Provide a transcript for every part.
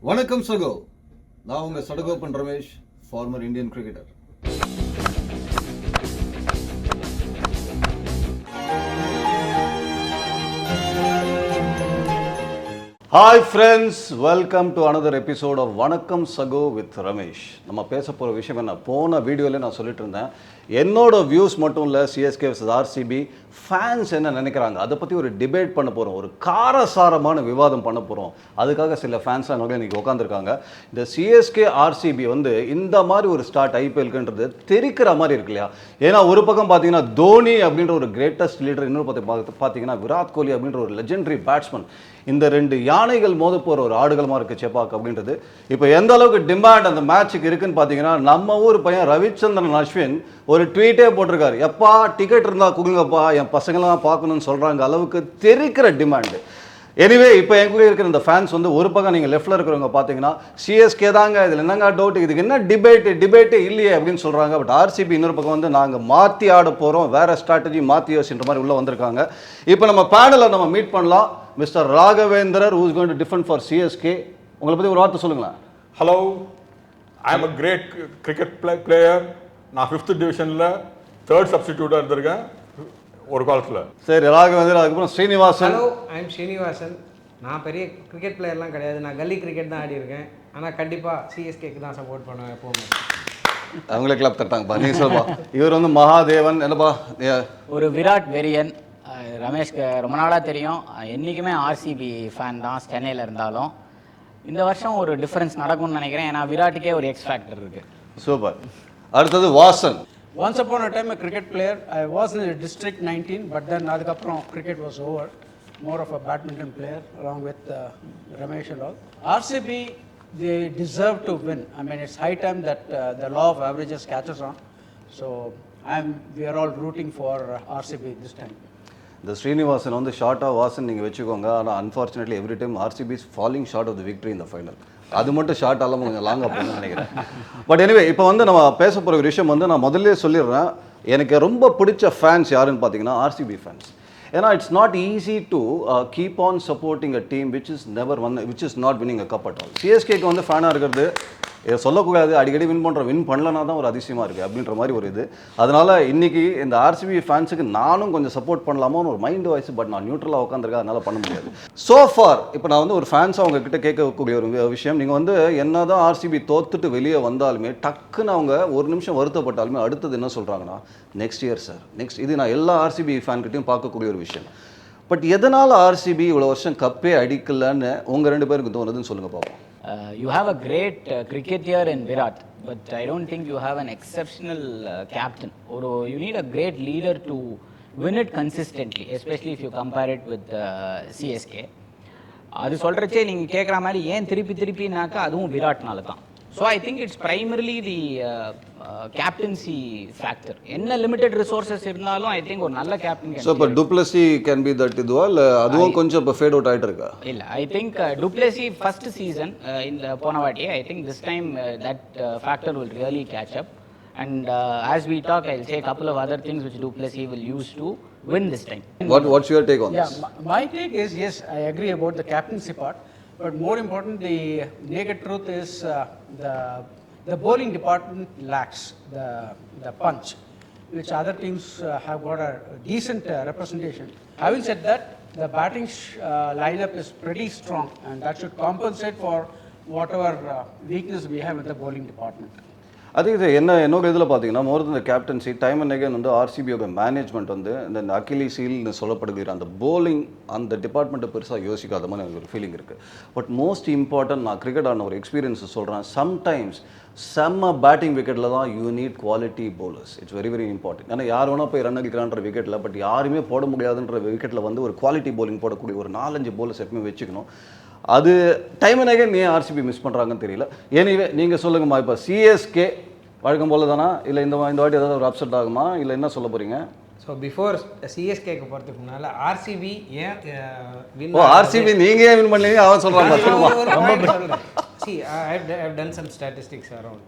Vanakkam SAGO. நான் உங்க Sadagopan Ramesh, farmer Indian cricketer. Hi friends, welcome to another episode of Vanakkam SAGO with Ramesh. நம்ம பேச போகிற விஷயம் என்ன, போன வீடியோவில் நான் சொல்லிட்டு இருந்தேன், என்னோட வியூஸ் மட்டும் இல்லை, CSK vs RCB ஃபேன்ஸ் என்ன நினைக்கிறாங்க அதை பற்றி ஒரு டிபேட் பண்ண போகிறோம், ஒரு காரசாரமான விவாதம் பண்ண போகிறோம். அதுக்காக சில ஃபேன்ஸ் அங்கே இன்றைக்கி உட்காந்துருக்காங்க. இந்த CSK RCB வந்து இந்த மாதிரி ஒரு ஸ்டார்ட் ஐபிஎல்க்குன்றது தெரிக்கிற மாதிரி இருக்கு இல்லையா? ஏன்னா ஒரு பக்கம் பார்த்தீங்கன்னா தோனி அப்படின்ற ஒரு கிரேட்டஸ்ட் லீடர், இன்னொரு பார்த்தீங்கன்னா விராட் கோலி அப்படின்ற ஒரு லெஜெண்டரி பேட்ஸ்மேன். இந்த ரெண்டு யானைகள் மோத போகிற ஒரு ஆடுகளமாக இருக்குது செப்பாக் அப்படின்றது. இப்போ எந்த அளவுக்கு டிமாண்ட் அந்த மேட்சுக்கு இருக்குன்னு பார்த்தீங்கன்னா, நம்ம ஊர் பையன் ரவிச்சந்திரன் அஸ்வின் ஒரு ட்வீட்டே போட்டிருக்காரு, எப்பா டிக்கெட் இருந்தால் கொடுங்கப்பா, என் பசங்களாம் பார்க்கணும்னு சொல்கிறாங்க அளவுக்கு தெரிக்கிற டிமாண்டு. எனிவே இப்போ எங்களுடைய இருக்கிற இந்த ஃபேன்ஸ் வந்து ஒரு பக்கம் நீங்கள் லெஃப்டில் இருக்கிறவங்க பார்த்தீங்கன்னா CSK தாங்க, இதில் என்னங்க டவுட், இதுக்கு என்ன டிபேட்டே இல்லையே அப்படின்னு சொல்கிறாங்க. பட் RCB இன்னொரு பக்கம் வந்து நாங்கள் மாற்றி ஆட போகிறோம், வேறு ஸ்ட்ராட்டஜி மாற்றி யோசின்ற மாதிரி உள்ளே வந்திருக்காங்க. இப்போ நம்ம பேனலில் நம்ம மீட் பண்ணலாம். Mister Raghavendrar, who is going to defend for CSK. உங்களை பற்றி ஒரு வார்த்தை சொல்லுங்களேன். Hello, I am a great cricket player. நான் 5th டிவிஷனில் 3rd சப்ஸ்டிடியூட்டாக இருந்திருக்கேன் ஒரு காலத்தில். சரி ராகவேந்திரர், அதுக்கப்புறம் Srinivasan. Hello, I M Srinivasan. நான் பெரிய கிரிக்கெட் பிளேயர்லாம் கிடையாது, நான் கல்லி கிரிக்கெட் தான் ஆடி இருக்கேன். ஆனால் கண்டிப்பாக CSKக்கு தான் சப்போர்ட் பண்ணுவேன் எப்போவுமே. அவங்களே கிளப் தட்டாங்கப்பா, நீ சொல்லுப்பா. இவர் வந்து மகாதேவன் என்னப்பா, ஒரு விராட் வெரியன். ரமேஷ்க்கு ரொம்ப நாளாக தெரியும், என்றைக்குமே RCB ஃபேன் தான் சென்னையில் இருந்தாலும். இந்த வருஷம் ஒரு டிஃப்ரென்ஸ் நடக்கும்னு நினைக்கிறேன், ஏன்னா விராட்டுக்கே ஒரு எக்ஸ் ஃபேக்டர் இருக்குது. சூப்பர். அடுத்தது Vasan. Once upon a time a cricket player, I was in district 19, but then adukapram cricket was over. More of a badminton player along with Ramesh and all. RCB, they deserve to win. I mean, it's high time that the law of averages catches on. So we are all rooting for RCB this time. இந்த ஸ்ரீனிவாசன் வந்து ஷார்ட்டாக வாசன் நீங்கள் வச்சுக்கோங்க. ஆனால் unfortunately every time RCB is falling short of the victory in the final. அது மட்டும் short ஆகாமல் கொஞ்சம் லாங்காக போகணும்னு நினைக்கிறேன். பட் எனிவே இப்போ வந்து நம்ம பேச போகிற ஒரு விஷயம் வந்து நான் முதல்ல சொல்லிடுறேன், எனக்கு ரொம்ப பிடிச்ச ஃபேன்ஸ் யாருன்னு பார்த்தீங்கன்னா RCB ஃபேன்ஸ். ஏன்னா it's not easy to keep on supporting a team which is not winning a cup at all. CSKக்கு வந்து ஃபேனாக இருக்கிறது இதை சொல்லக்கூடாது, அடிக்கடி வின் பண்ணலனா தான் ஒரு அதிசயமாக இருக்குது அப்படின்ற மாதிரி ஒரு இது. அதனால் இன்றைக்கி இந்த RCB ஃபேன்ஸுக்கு நானும் கொஞ்சம் சப்போர்ட் பண்ணலாமான்னு ஒரு மைண்ட் வாய்ஸ், பட் நான் நியூட்ரலாக உட்காந்துருக்கேன், அதனால் பண்ண முடியாது. ஸோ ஃபார் இப்போ நான் வந்து ஒரு ஃபேன்ஸாக உங்ககிட்ட கேட்கக்கூடிய ஒரு விஷயம், நீங்கள் வந்து என்ன தான் RCB தோத்துட்டு வெளியே வந்தாலுமே டக்குன்னு அவங்க ஒரு நிமிஷம் வருத்தப்பட்டாலுமே அடுத்தது என்ன சொல்கிறாங்கன்னா, நெக்ஸ்ட் இயர் சார், நெக்ஸ்ட். இது நான் எல்லா RCB ஃபேன்கிட்டையும் பார்க்கக்கூடிய ஒரு விஷயம். பட் எதனால் RCB இவ்வளோ வருஷம் கப்பே அடிக்கலன்னு உங்கள் 2 பேருக்கு தோணுதுன்னு சொல்லுங்கள் பார்ப்போம். You have a great cricketer in Virat, but I don't think you have an exceptional captain. Or you need a great leader to win it consistently, especially if you compare it with CSK. அது சொல்கிறச்சே நீங்கள் கேட்குற மாதிரி ஏன் திருப்பினாக்கா அதுவும் விராட்னால தான். So I think it's primarily the captaincy factor. என்ன limited resources இருந்தாலும் I think ஒரு நல்ல captain can. So but Duplessis can be that இதுவா இல்ல அதுவும் கொஞ்சம் இப்போ ஃபேட் அவுட் ஆயிட்டு இருக்கா? இல்ல, I think Duplessis first season in the போன வாட்டி, I think this time that factor will really catch up. And as we talk, I'll say a couple of other things which Duplessis will use to win this time. What's your take on this? My take is, yes, I agree about the captaincy part. But more important, the naked truth is the bowling department lacks the punch, which other teams have got a decent representation. Having said that, the batting lineup is pretty strong, and that should compensate for whatever weakness we have in the bowling department. அது இது என்னோட இதில் பார்த்தீங்கன்னா, more than the captaincy, time and again வந்து RCBயோட management வந்து இந்த Achilles ஹீல்னு சொல்லப்படுகிற அந்த போலிங் அந்த டிபார்ட்மெண்ட்டை பெருசாக யோசிக்காத மாதிரி எனக்கு ஒரு ஃபீலிங் இருக்குது. பட் மோஸ்ட் இம்பார்ட்டன்ட், நான் கிரிக்கெட் ஆன ஒரு எக்ஸ்பீரியன்ஸ் சொல்கிறேன், சம்டைம்ஸ் செம்ம பேட்டிங் விக்கெட்டில் தான் you need quality bowlers. It's very important. ஏன்னா யார் வேணால் போய் ரன் அடிக்கிறான்ற விக்கெட்டில், பட் யாருமே போட முடியாதுன்ற விக்கெட்டில் வந்து ஒரு குவாலிட்டி பவுலிங் போடக்கூடிய ஒரு 4-5 பவுலர்ஸ் எப்பவுமே வச்சுக்கணும். அது டைம் அண்ட் அகைன் ஏன் RCB மிஸ் பண்ணுறாங்கன்னு தெரியல. எனிவே நீங்கள் சொல்லுங்கம்மா, இப்போ CSK வழக்கம் போல தானா, இல்லை இந்த வாட்டி ஏதாவது ஒரு அப்செட் ஆகுமா, இல்லை என்ன சொல்ல போகிறீங்க? ஸோ பிஃபோர் CSKக்கு போகிறதுக்கு முன்னால் RCB ஏன் வின்? RCB நீங்கள் ஏன் வின் பண்ணீங்க அவன் சொல்கிறாங்க. See, I have done some statistics around.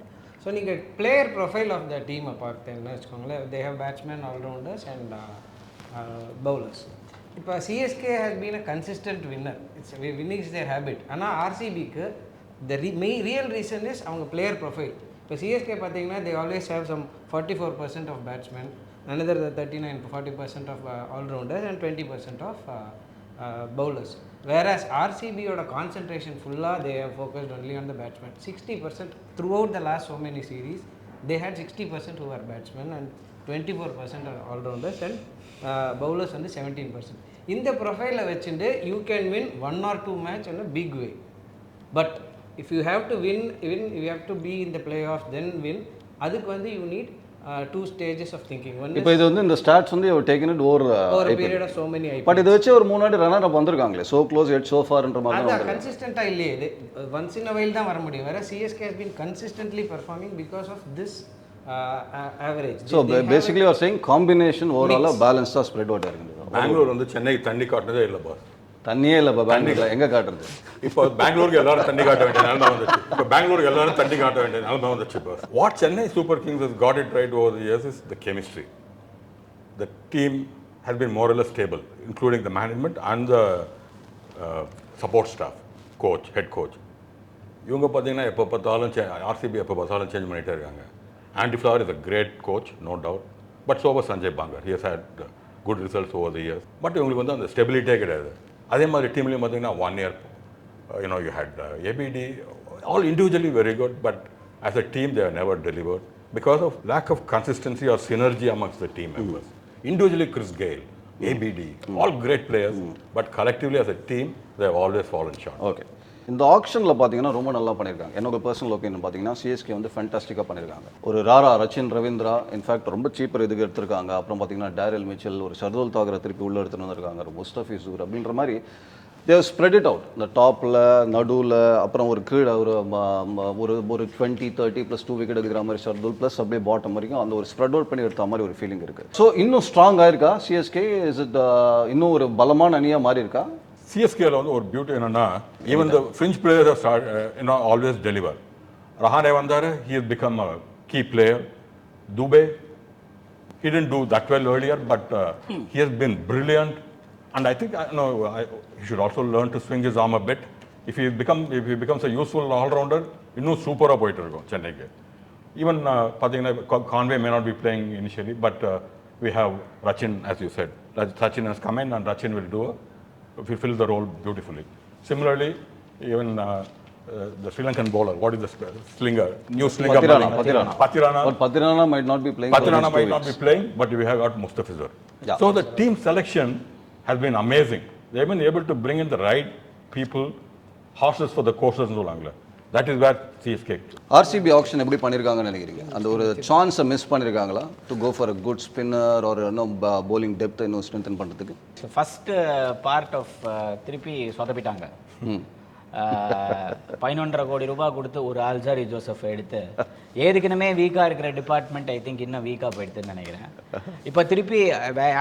So நீங்கள் பிளேயர் ப்ரொஃபைல் ஆஃப் த டீமை பார்த்தீங்கன்னா வச்சுக்கோங்களேன், they have batsmen, all-rounders and bowlers. இப்போ CSK has been a consistent winner. Winning is their habit. ஆனால் RCBக்கு the real reason is அவங்க player profile. இப்போ CSK பார்த்தீங்கன்னா they always have some 44% of batsmen, another 39-40% of all-rounders and 20% of bowlers. Whereas RCB oda concentration fulla they have focused only on the batsmen. 60% throughout the last so many series they had 60% who were batsmen and 24% are all-rounders and bowlers வந்து 17%. இந்த ப்ரொஃபைலை வச்சுட்டு you can win 1 or 2 match in a big way. But if you have to win, even you have to be in the playoffs then win, அதுக்கு வந்து you need two stages of thinking. One இப்போ இது வந்து இந்த stats வந்து you taken it over a period of so many IPLs. But இதை வச்சு ஒரு 3 வாட்டி ரன்னர் அப் வந்திருக்காங்களே so close yet so far ன்ற மாதிரி அதான் கன்சிஸ்டன்ட்டா இல்லையே, once in a while தான் வர முடியும். வேற CSK has been consistently performing because of this average. So basically you are saying combination overall balance தான் spread out ஆயிருக்கு. பெங்களூர் வந்து சென்னை தண்ணி காட்டினதே இல்லை பாஸ். தண்ணியே இல்லை பெங்களூர்ல எங்க காட்டுறது? இப்போ பெங்களூருக்கு எல்லாரும் தண்ணி காட்ட வேண்டிய நிலைமை வந்துச்சு. இப்போ பெங்களூருக்கு எல்லாரும் தண்ணி காட்ட வேண்டிய நிலைமை வந்துச்சு boss. What Chennai super kings has got it right over the years is the chemistry. The team has been more or less stable, including the management and the support staff, coach, head coach. இவங்க பார்த்தீங்கன்னா எப்போ பார்த்தாலும் RCB எப்போ பார்த்தாலும் change பண்ணிகிட்டே இருக்காங்க. Andy Flower is a great coach, no doubt. But so was Sanjay Bangar. He has had good results over the years. But இவங்களுக்கு வந்து அந்த ஸ்டெபிலிட்டியே கிடையாது. அதே மாதிரி டீம்லேயும் பார்த்தீங்கன்னா 1 year, you had ABD, all individually very good, but as a team they have never delivered because of lack of consistency or synergy amongst the team members. Individually Chris Gayle, ABD, all great players, but collectively as a team they have always fallen short. Okay. இந்த ஆக்ஷனில் பார்த்தீங்கன்னா ரொம்ப நல்லா பண்ணியிருக்காங்க. என்னோட personal opinion பார்த்தீங்கன்னா CSK வந்து ஃபேண்டாஸ்டிக்காக பண்ணியிருக்காங்க. ஒரு ராரா ரச்சின் ரவீந்திரா இன்ஃபேக்ட் ரொம்ப சீப்பர் இதுக்கு எடுத்திருக்காங்க. அப்புறம் பார்த்தீங்கன்னா டேரில் மிச்சல், ஒரு ஷர்துல் தாகரை திருப்பி உள்ளே எடுத்துகிட்டு வந்திருக்காங்க, ஒரு முஸ்தபிசூர் அப்படின்ற மாதிரி தேவ் ஸ்ப்ரெட் இட் அவுட். இந்த டாப்பில் நடுவில் அப்புறம் ஒரு கீழே ஒரு 20-30 +2 விக்கெட் எடுக்கிற மாதிரி ஷர்துல் ப்ளஸ் அப்படியே பாட்டம் வரைக்கும் அந்த ஒரு ஸ்ப்ரெட் அவுட் பண்ணி எடுத்த மாதிரி ஒரு ஃபீலிங் இருக்குது. ஸோ இன்னும் ஸ்ட்ராங் ஆயிருக்கா சிஎஸ்கே? இஸ் இட் இன்னும் ஒரு பலமான அணியாக மாறி இருக்கா? சிஎஸ்கேல வந்து ஒரு பியூட்டி என்னன்னா, even the fringe players have started, always deliver. Rahane வந்தாரு, he has become a key player. Dubey, he didn't do that well earlier, but he has been brilliant. And I think he should also learn to swing his arm a bit. If he becomes a useful all-rounder, இன்னும் சூப்பராக போயிட்டு இருக்கும் சென்னைக்கு. Even பார்த்தீங்கன்னா Conway may not be playing initially, but we have Rachin, as you said. Rachin has come in and Rachin will fulfill the role beautifully. Similarly, even the Sri Lankan bowler, what is the slinger? New slinger. Pathirana. But Pathirana might not be playing. Pathirana might not be playing, but we have got Mustafizur. Yeah. So the team selection has been amazing. They have been able to bring in the right people, horses for the courses in Langla. That is where CSK. RCB auction எப்படி பண்ணியிருக்காங்கன்னு நினைக்கிறீங்க? அந்த ஒரு சான்ஸை miss பண்ணியிருக்காங்களா to go for a good spinner ஒரு இன்னும் bowling depth இன்னும் ஸ்ட்ரென்தன் பண்ணுறதுக்கு? ஸோ ஃபஸ்ட்டு பார்ட் ஆஃப் திருப்பி சொதப்பிட்டாங்க. 11.5 கோடி ரூபாய் கொடுத்து ஒரு ஆல்சாரி ஜோசப் எடுத்து ஏற்கனவே வீக்காக இருக்கிற டிபார்ட்மெண்ட் ஐ திங்க் இன்னும் வீக்காக போயிடுதுன்னு நினைக்கிறேன். இப்போ திருப்பி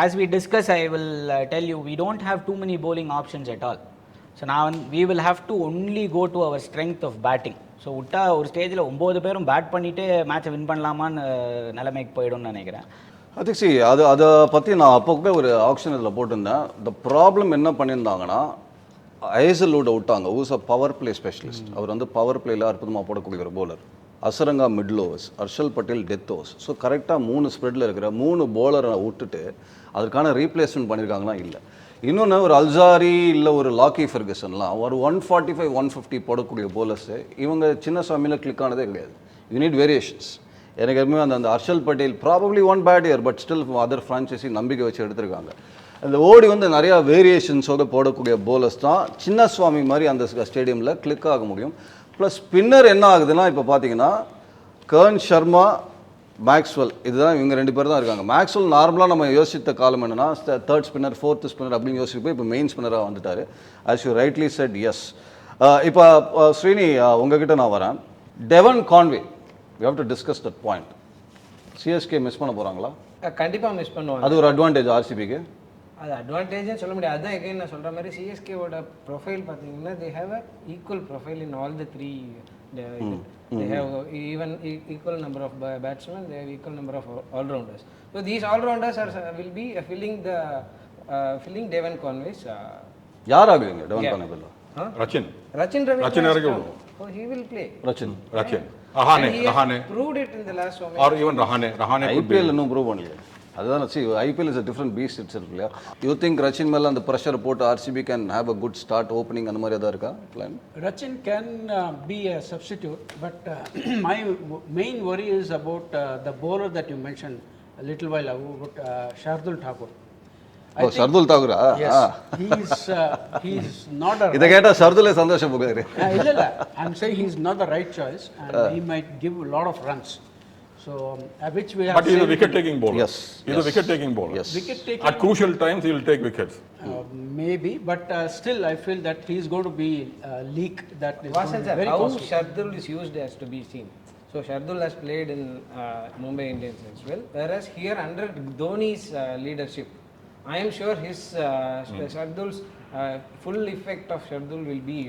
as we discuss I will tell you we don't have too many bowling options at all. So we will have to only go to our strength of batting. So விட்டா ஒரு ஸ்டேஜில் 9 பேரும் bad பண்ணிவிட்டு மேட்சை வின் பண்ணலாமான்னு நிலைமைக்கு போயிடும்னு நினைக்கிறேன். அதுக்கு அதை பற்றி நான் அப்போவே ஒரு ஆப்ஷன் இதில் போட்டிருந்தேன். த ப்ராப்ளம் என்ன பண்ணியிருந்தாங்கன்னா ஐசலோட விட்டாங்க. ஊஸ் அ பவர் பிளே ஸ்பெஷலிஸ்ட். அவர் வந்து பவர் பிளேயில் அற்புதமாக போடக்கூடிய ஒரு bowler. Azarenka middle overs, Harshal Patel death overs. So கரெக்டாக 3 ஸ்ப்ரெட்டில் இருக்கிற 3 bowler விட்டுட்டு அதற்கான ரீப்ளேஸ்மெண்ட் பண்ணியிருக்காங்கன்னா இல்லை. இன்னொன்று ஒரு அல்சாரி இல்லை ஒரு லாக்கி ஃபெர்கசன்லாம் ஒரு 145-150 போடக்கூடிய போலர்ஸு இவங்க சின்ன சாமியில் கிளிக் ஆனதே கிடையாது. You need variations. எனக்கு எப்பவுமே அந்த Harshal Patel probably 1 bad year but still other franchisee நம்பிக்கை வச்சு எடுத்திருக்காங்க. அந்த ஓடி வந்து நிறையா வேரியேஷன்ஸோடு போடக்கூடிய போலர்ஸ் தான் சின்ன சுவாமி மாதிரி அந்த ஸ்டேடியமில் கிளிக் ஆக முடியும். ப்ளஸ் ஸ்பின்னர் என்ன ஆகுதுன்னா இப்போ பார்த்தீங்கன்னா கர்ன் ஷர்மா, மேக்ஸ்வெல், இதுதான் இவங்க 2 பேர் தான் இருக்காங்க. மேக்ஸ்வெல் நார்மலாக நம்ம யோசித்த காலம் என்னன்னா 3rd ஸ்பின்னர் 4th ஸ்பின்னர் அப்படின்னு யோசிப்போம். இப்போ மெயின் ஸ்பின்னராக வந்துட்டார். As you rightly said yes. இப்போ ஸ்ரீனி உங்ககிட்ட நான் வரேன். Devon Conway, we have to discuss that point. CSK miss பண்ண போகிறாங்களா? கண்டிப்பாக மிஸ் பண்ணுவாங்க. அது ஒரு அட்வான்டேஜ் RCBக்கு. அது அட்வான்டேஜ்னு சொல்ல முடியாது. அதுதான் எகைன் நான் சொல்கிற மாதிரி சிஎஸ்கேவோட ப்ரொஃபைல் பார்த்தீங்கன்னா they have a equal profile in all the 3. They have even equal number of batsmen, they have equal number of all-rounders. So these all-rounders will be filling Devon Conway's. யார் ஆகுவீங்க Devon Conway? Rachin. Rachin Ravi. Rachin இறக்கி விடுவோம். Oh, he will play. Rachin Rachin. And he has Rahane. proved it in the last so many. Or even Rahane. Rahane could be. IPL இன்னும் prove பண்ணலையே அதுதான் C IPL is a different Beast it's இல்லையா you think Rachin மேலே அந்த pressure போட்டு RCB can have a good start opening அந்த மாதிரி எதாவது இருக்கா plan Rachin can be a substitute, but my main worry is about the bowler that you mentioned a little while ago, about Shardul Thakur. ஓ ஷர்துல் தாக்கூரா Yes, he's not a. இதை கேட்டால் ஷர்துலே சந்தோஷம் போகாரு இல்ல, I'm saying he's not the right choice, and he might give a lot of runs. So, which we have. But he's a seen- wicket-taking bowler. Yes, He's a wicket-taking bowler. Yes. Wicket-taking, At crucial times, he will take wickets. maybe, but still, I feel that he's going to be a leak that is going Vasan to sir, be very how costly. Shardul is used has to be seen. So Shardul has played in Mumbai Indians as well, whereas here under Dhoni's leadership, I am sure his Shardul's full effect of Shardul will be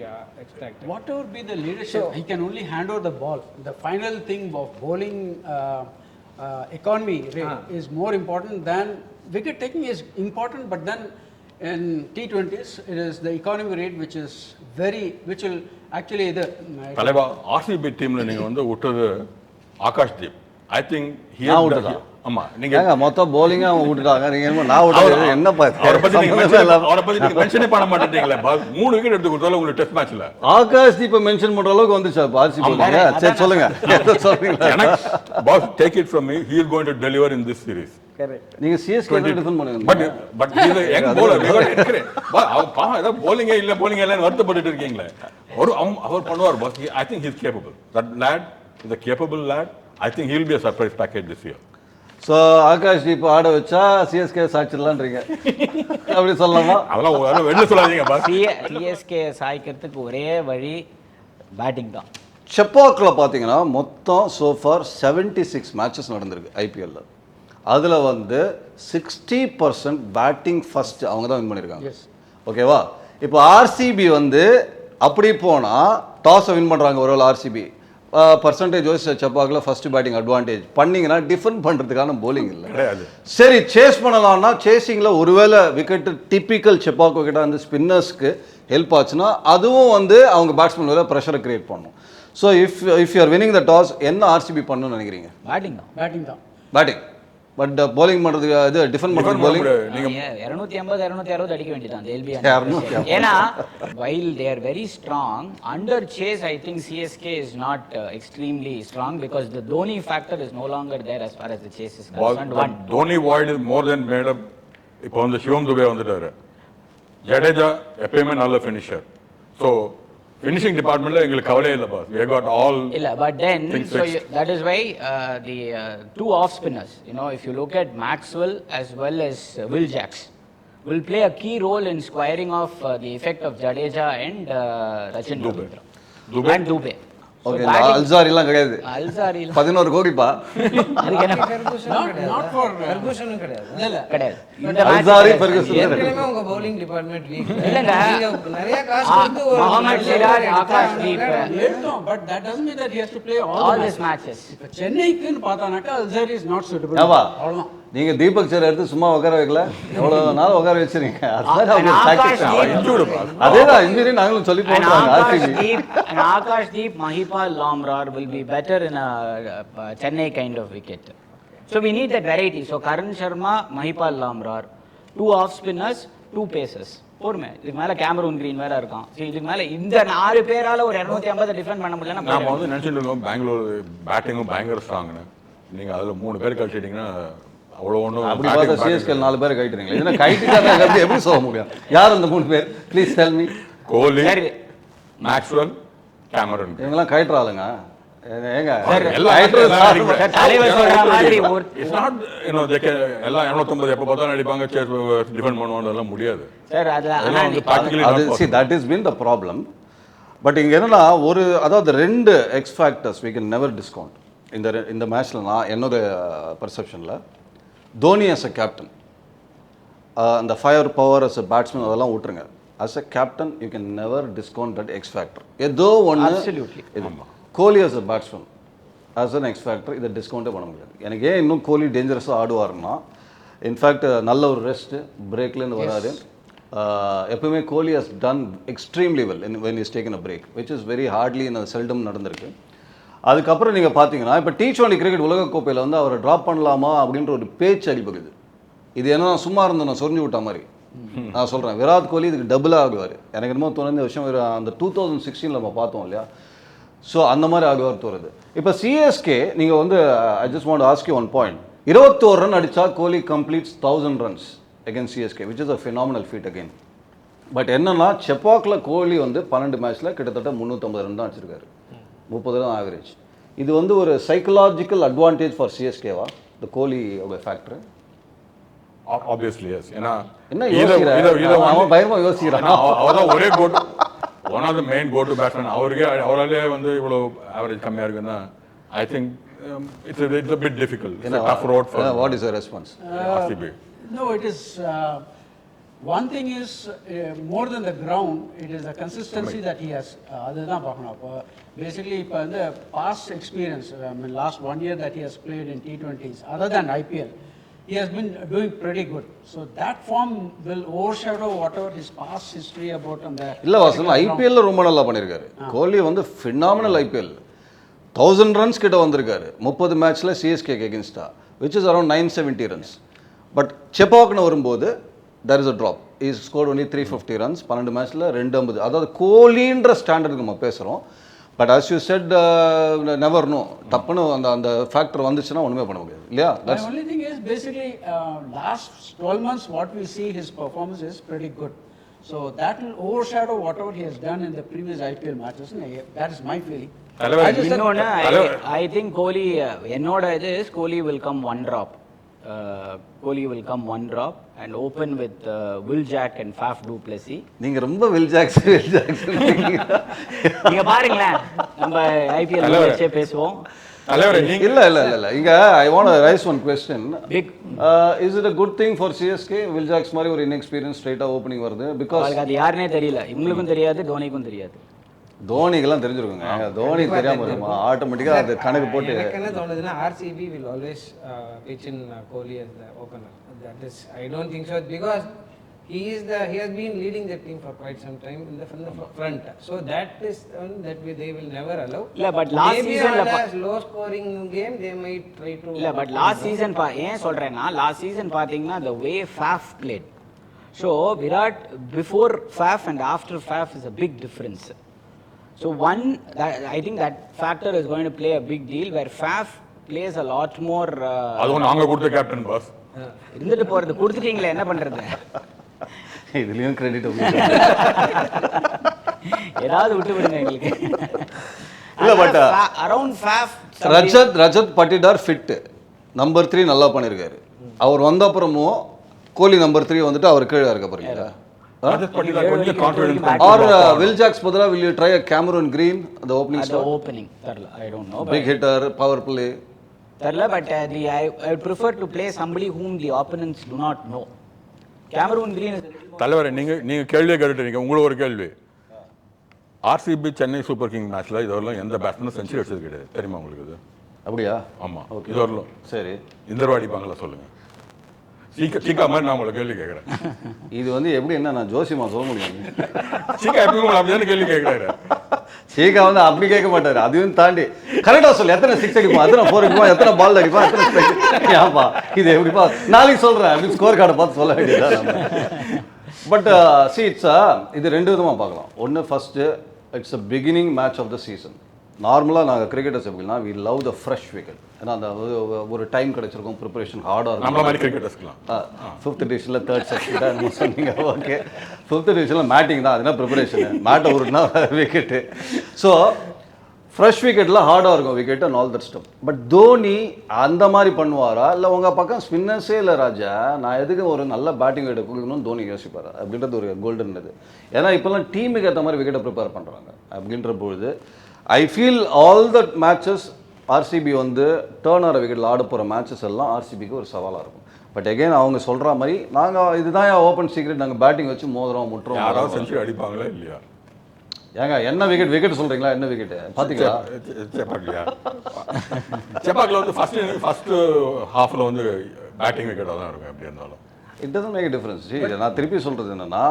extracted. Whatever be the leadership, he can only hand over the ball. The final thing of bowling economy rate is more important than wicket taking is important, but then in T20s it is the economy rate which will actually either. தலைவா RCB டீம்ல நீங்க வந்து விட்டது Akash Deep. I think he நான் has விட்டதா? ஆமா நீங்க ஏங்க மொத்தம் bowling அவங்க விட்டுட்டாங்க நீங்க என்னமோ நான் விட்டது என்னப்பா இது? அவரை பத்தி நீங்க சம்மந்தமே இல்லாம. அவரை பத்தி நீங்க மென்ஷனே பண்ண மாட்டேங்கிறீங்களே. 3 விக்கெட் எடுத்து கொடுத்தாலும் உங்களுக்கு டெஸ்ட் மேட்ச்ல. ஆகாஷ் தீப்பை மென்ஷன் பண்ற அளவுக்கு வந்துச்சு ஆர்சிபி சரி சொல்லுங்க எதை சொல்றீங்களா எனக்கு boss take it from me he is going to deliver in this series. Correct. நீங்க சிஎஸ்கே தான் டிஃபன் பண்ணுங்க but he is a young bowler. we got encourage. அவர் பாவம் ஏதோ bowling இல்ல bowling இல்லன்னு வருத்தப்பட்டுட்டு இருக்கீங்களே. அவர் பண்ணுவார் pass. I think he is capable. That lad is a capable lad. I think he will be a surprise package this year. So Akash Deep ஆட வச்சா CSK சாய்ச்சிடலான்றீங்க அப்படி சொல்லலாமா அதெல்லாம் வெளில சொல்லாதீங்க பாஸ். சிஎஸ்கே சாய்க்கிறதுக்கு ஒரே வழி பேட்டிங் தான். செப்பாக்கில் பார்த்தீங்கன்னா மொத்தம் சோஃபார் 76 மேட்சஸ் நடந்திருக்கு ஐபிஎல்ல அதில் வந்து 60% பேட்டிங் ஃபர்ஸ்ட் அவங்க தான் வின் பண்ணியிருக்காங்க ஓகேவா இப்போ ஆர்சிபி வந்து அப்படி போனால் டாஸை வின் பண்ணுறாங்க ஒருவேளை ஆர்சிபி பர்சன்டேஜ் வைஸ் செப்பாக்கில் ஃபர்ஸ்ட் பேட்டிங் அட்வான்டேஜ் பண்ணிங்கன்னா டிஃபெண்ட் பண்ணுறதுக்கான போலிங் இல்லை கிடையாது. சரி சேஸ் பண்ணலாம்னா சேசிங்கில் ஒருவேளை விக்கெட்டு டிப்பிக்கல் செப்பாக் விக்கெட்டாக வந்து ஸ்பின்னர்ஸ்க்கு ஹெல்ப் ஆச்சுன்னா அதுவும் வந்து அவங்க பேட்ஸ்மேன் வேலை ப்ரெஷரை கிரியேட் பண்ணும் so if you are winning the toss என்ன ஆர்சிபி பண்ணணும்னு நினைக்கிறீங்க பேட்டிங் தான். Batting down. Batting but bowling பண்ணுறதுக்கு இது டிஃபெண்ட் பண்ணுறது போலிங் நீங்க 250 260 அடிக்க வேண்டியதான். they'll be 250. ஏன்னா while they are very strong under chase I think CSK is not extremely strong because the Dhoni factor is no longer there as far as the chase is concerned. One Dhoni void is more then made up. இப்போ வந்து சிவம் துபே வந்துட்டாரு. ஜடேஜா எப்பயுமே நல்ல finisher. So finishing டிபார்ட்மெண்ட்ல எங்களுக்கு கவலையே இல்லை pass. we got all illa but then things so fixed. that is why the two off spinners, you know, if you look at Maxwell as well as Will Jacks will play a key role in squaring off the effect of Jadeja and Rachin Dubey. Ravindra and Dubey. Okay அல்சாரிலாம் கிடையாது Alzari 11 கோடிப்பா அதுக்கு என்ன Not for. Ferguson கிடையாது. கிடையாது இந்த Alzarri Ferguson ஏற்கனவே உங்க bowling department weak. இல்லங்க. நீங்க நிறைய காசு கொடுத்து ஒரு Mohammed Siraj, Akash Deep No, but that doesn't mean that he has to play all all the these matches. matches. இப்போ சென்னைக்குன்னு பார்த்தானாக்கா அல்சாரி இஸ் நாட் சூட்டபிள். ஏவா அவ்வளோதான். நீங்கள் தீபக் சார் எடுத்து சும்மா உட்கார வைக்கல எவ்வளோ நாள் உட்கார வச்சிருக்கீங்க அதுதான் அவங்க Akash tactics. Deep injured boss. அதே தான் இன்ஜுரி நாங்களும் சொல்லி And போட்டுறாங்க Akash Deep, Mahipal Lamrar will be better in a Chennai kind of wicket. So we need that variety. So Karan Sharma, Mahipal Lamrar, 2 off spinners, 2 pacers. போருமே இதுக்கு மேல Cameron green வேற இருக்கான். சரி இதுக்கு மேல இந்த 4 பேரால ஒரு 250 டிஃபெண்ட் பண்ண முடியலன்னா நாம வந்து நினைச்சிட்டு இருக்கோம் பெங்களூர் பேட்டிங்கும் பயங்கர ஸ்ட்ராங்னு. நீங்க அதுல 3 பேர் கழிச்சிட்டீங்கன்னா அவ்வளோ ஒன்றும் அப்படி பார்த்தா சிஎஸ்கே 4 பேர் கைட்டுறீங்களா இதெல்லாம் கைட்டு எப்படி சொல்ல முடியும் யார் அந்த 3 பேர் ப்ளீஸ் டெல் மீ கோலி, சரி மேக்ஸ்வெல், கேமரன். இவங்கெல்லாம் கைட்டுறாளுங்க ஏங்க தலைவர் சொல்ற மாதிரி ஒரு இட்ஸ் நாட் எல்லாம் 250 எப்போ பார்த்தாலும் அடிப்பாங்க டிஃபெண்ட் பண்ணுவாங்க முடியாது. சார் அது அதெல்லாம் வந்து practically அது not see that is been the problem but இங்கே என்னன்னா ஒரு அதாவது 2 X factors we can never discount இந்த மேட்ச்சில் நான் என்னோட பர்செப்ஷனில் தோனி அஸ் அ கேப்டன் அந்த fire power as a batsman அதெல்லாம் விட்டுருங்க as a captain you can never discount that X factor ஏதோ ஒன்று இது Kohli as a batsman as an X factor இதை டிஸ்கவுண்ட்டே பண்ண முடியாது எனக்கு ஏன் இன்னும் கோலி டேஞ்சரஸாக ஆடுவார்னா இன்ஃபேக்ட் நல்ல ஒரு ரெஸ்ட்டு பிரேக்லேருந்து வராது எப்பவுமே Kohli has done extremely well when is taken a break which is very hardly seldom நடந்திருக்கு. அதுக்கப்புறம் நீங்கள் பார்த்தீங்கன்னா இப்போ T20 கிரிக்கெட் உலகக்கோப்பையில் வந்து அவரை ட்ராப் பண்ணலாமா அப்படின்ற ஒரு பேச்சு அடிபடுது. இது என்ன சும்மா இருந்தோம் நான் சொரிஞ்சு விட்ட மாதிரி நான் சொல்கிறேன். விராட் கோலி இதுக்கு டபுளாக ஆகுவார். எனக்கு என்னமோ தோணுந்த விஷயம் அந்த 2016 நம்ம பார்த்தோம் இல்லையா, ஸோ அந்த மாதிரி ஆகுவார் தோணுது. இப்போ சிஎஸ்கே நீங்கள் வந்து I just want ask you one point. 21 run அடித்தா Kohli completes 1000 runs against CSK which is a phenomenal feat again. But என்னன்னா செப்பாக்கில் கோலி வந்து 12 மேட்ச்சில் கிட்டத்தட்ட 350 ரன் தான் அடிச்சிருக்காரு, 30 தான் ஆவரேஜ். இது வந்து ஒரு சைக்கலாஜிக்கல் அட்வான்டேஜ் ஃபார் சிஎஸ்கேவா இந்த கோலியோட ஃபேக்டர்? Obviously yes. ஏன்னா என்ன யோசிக்கிறான் அவன், பயமா யோசிக்கிறான். அவர்தான் ஒரே கோட் one of the main go to batsman. அவராலே வந்து இவ்வளோ ஆவரேஜ் கம்மியாக இருக்குன்னா I think it's a bit difficult. It's a tough road for what is your response? RCB. No, it is one thing is more than the ground, it is the consistency that he has. அதுதான் பார்க்கணும். அப்போ basically இப்போ வந்து past experience, I mean last 1 year that he has played in T20s other than IPL, he has been doing pretty good. So that form will overshadow whatever his past history about on the இல்ல வாசன் ஐபிஎல்ல ரொம்ப நல்லா பண்ணியிருக்காரு கோலி. வந்து phenomenal IPL 1000 runs கிட்ட வந்திருக்காரு 30 மேட்ச்ல CSK அகேன்ஸ்டா which is around 970 runs. But செப்பாக்னு வரும்போது there is a drop. He scored only 350 runs 12 மேட்ச்ல 250. அதாவது கோலின்ற ஸ்டாண்டர்டுக்கு நம்ம பேசுகிறோம். But as you said never know, டப்புன்னு அந்த ஃபேக்டர் வந்துச்சுன்னா ஒன்றுமே பண்ண முடியாது இல்லையா? The only thing is basically last 12 months what we see his performance is pretty good. So that will overshadow whatever he has done in the previous IPL matches. That is my feeling. இன்னொன்று I think Kohli என்னோட இது Kohli will come one drop. Kohli will come one drop and open with Will Jack and Faf du Plessis. நீங்க ரொம்ப will Jackson நீங்க பாருங்களேன், நம்ம IPL வச்சே பேசுவோம். இல்ல இங்க I want to raise one question. Is it a good thing for CSK? Will Jacks மாதிரி ஒரு inexperienced ஸ்ட்ரைட்டா ஓபனிங் வருது பிகாஸ் அது யாருனே தெரியல, இவங்களுக்கும் தெரியாது, தோனிக்கும் தெரியாது. தோனிக்கெல்லாம் தெரிஞ்சிருக்குங்க. தோனி தெரியாம வருமா ஆட்டோமேட்டிக்கா அது கணக்கு போட்டு. எனக்கு என்ன தோணுதுன்னா RCB will always pitch in Kohli as the opener. That is, I don't think so because he has been leading the team for quite some time from the front. So that is they will never allow. இல்ல but last சீசன்ல low scoring game they might try to. இல்ல but last season ஏன் சொல்றேன்னா last season பாத்தீங்கன்னா the way Faf played. So Virat before Faf and after Faf is a big difference. So I think that factor is going to play a big deal where Faf plays a lot more. அதுவும் நாங்க கொடுத்த captain pass இருந்துட்டு போறது கொடுத்துட்டீங்களே என்ன பண்றது? இதுலயும் credit ஏதாவது விட்டு விடுங்க எங்களுக்கு. இல்ல but around Faf Rajat Patidar fit number 3 நல்லா பண்ணிருக்காரு. அவர் வந்த அப்புறமும் கோலி நம்பர் 3 வந்துட்டு அவர் கீழே இருக்க போறீங்களா? கொஞ்சம் கான்ஃபிடன்ஸ் or Will Jacks பதிலா will you try a Cameron Green the opening slot? The opening தரல, I don't know, big hitter power play தரல. but I would prefer to play somebody whom the opponents do not know. Cameron Green is தலைவரே நீங்க கேள்வியே கேட்டுட்டீங்க. உங்களுக்கு ஒரு கேள்வி. RCB Chennai super king மேட்ச்ல இதெல்லாம் எந்த பேட்ஸ்மேனும் செஞ்சுரி அடிச்சது கிடையாது, தெரியுமா உங்களுக்கு? இது அப்படியா? ஆமா, இதெல்லாம் சரி. இந்த தடவை அடிப்பாங்களா சொல்லுங்க. சீக்கா மாதிரி நான் உங்களை கேள்வி கேட்குறேன். இது வந்து எப்படி என்ன நான் ஜோசியமா சொல்ல முடியும்? சீக்கா எப்பயும் உங்களை அப்படியே கேள்வி கேட்குறாரு. சீக்கா வந்து அப்படி கேட்க மாட்டாரு. அதையும் தாண்டி கரெக்டாக சொல்லு, எத்தனை 6 அடிப்பான், எத்தனை 4 அடிப்பான், எத்தனை பால் அடிப்பான், எத்தனை ஏன்பா இது எப்படிப்பா நாளைக்கு சொல்கிறேன் அப்படின்னு ஸ்கோர் கார்டை பார்த்து சொல்ல வேண்டியது. பட் இது ரெண்டு விதமாக பார்க்கலாம். ஒன்று first it's a beginning match of the season. நார்மலாக நாங்கள் கிரிக்கெட்டர்ஸ் எப்படின்னா we love the fresh wicket. ஏன்னா அந்த ஒரு டைம் கிடைச்சிருக்கும், ப்ரிப்பரேஷன் ஹார்டாக இருக்கும். நம்ம மாதிரி கிரிக்கெட்டர்ஸ்லாம் 5th டிவிஷனில் 3rd செக்ஷன் தான் சொன்னீங்க. ஓகே, 5th டிவிஷனில் மேட்டிங் தான், அதுனா ப்ரிப்பரேஷனு, மேட்டை உருட்டுனா விக்கெட்டு. ஸோ ஃப்ரெஷ் விக்கெட்டில் ஹார்டாக இருக்கும் wicket and all that stuff. But Dhoni அந்த மாதிரி பண்ணுவாரா? இல்லை உங்கள் பக்கம் ஸ்பின்னர்ஸே இல்லை ராஜா, நான் எதுக்கு ஒரு நல்ல பேட்டிங் விக்கெட்டை கொடுக்கணும்னு தோனி யோசிப்பார் அப்படின்றது ஒரு கோல்டன் இது. ஏன்னா இப்போல்லாம் டீமுக்கு ஏற்ற மாதிரி விக்கெட்டை ப்ரிப்பேர் பண்ணுறாங்க. அப்படின்ற பொழுது I feel all that matches RCB வந்து டேர்ன் ஆகிற விக்கெட்டில் ஆட போகிற மேட்சஸ் எல்லாம் RCBக்கு ஒரு சவாலாக இருக்கும். பட் எகைன் அவங்க சொல்கிற மாதிரி நாங்கள் இதுதான் ஓப்பன் சீக்ரெட், நாங்கள் பேட்டிங் வச்சு மோதுறோம் முட்டுறோம். யாராவது செஞ்சுரி அடிப்பாங்களா இல்லையா? ஏங்க என்ன விக்கெட் சொல்கிறீங்களா? என்ன விக்கெட்டு பார்த்தீங்களா? செப்பாக்லையா? செப்பாக்கில் வந்து ஃபர்ஸ்ட் ஹாஃபில் வந்து பேட்டிங் விக்கெட்டாக தான் இருக்கும் எப்படி இருந்தாலும். It doesn't make difference. நான் திருப்பி சொல்கிறது என்னென்னா,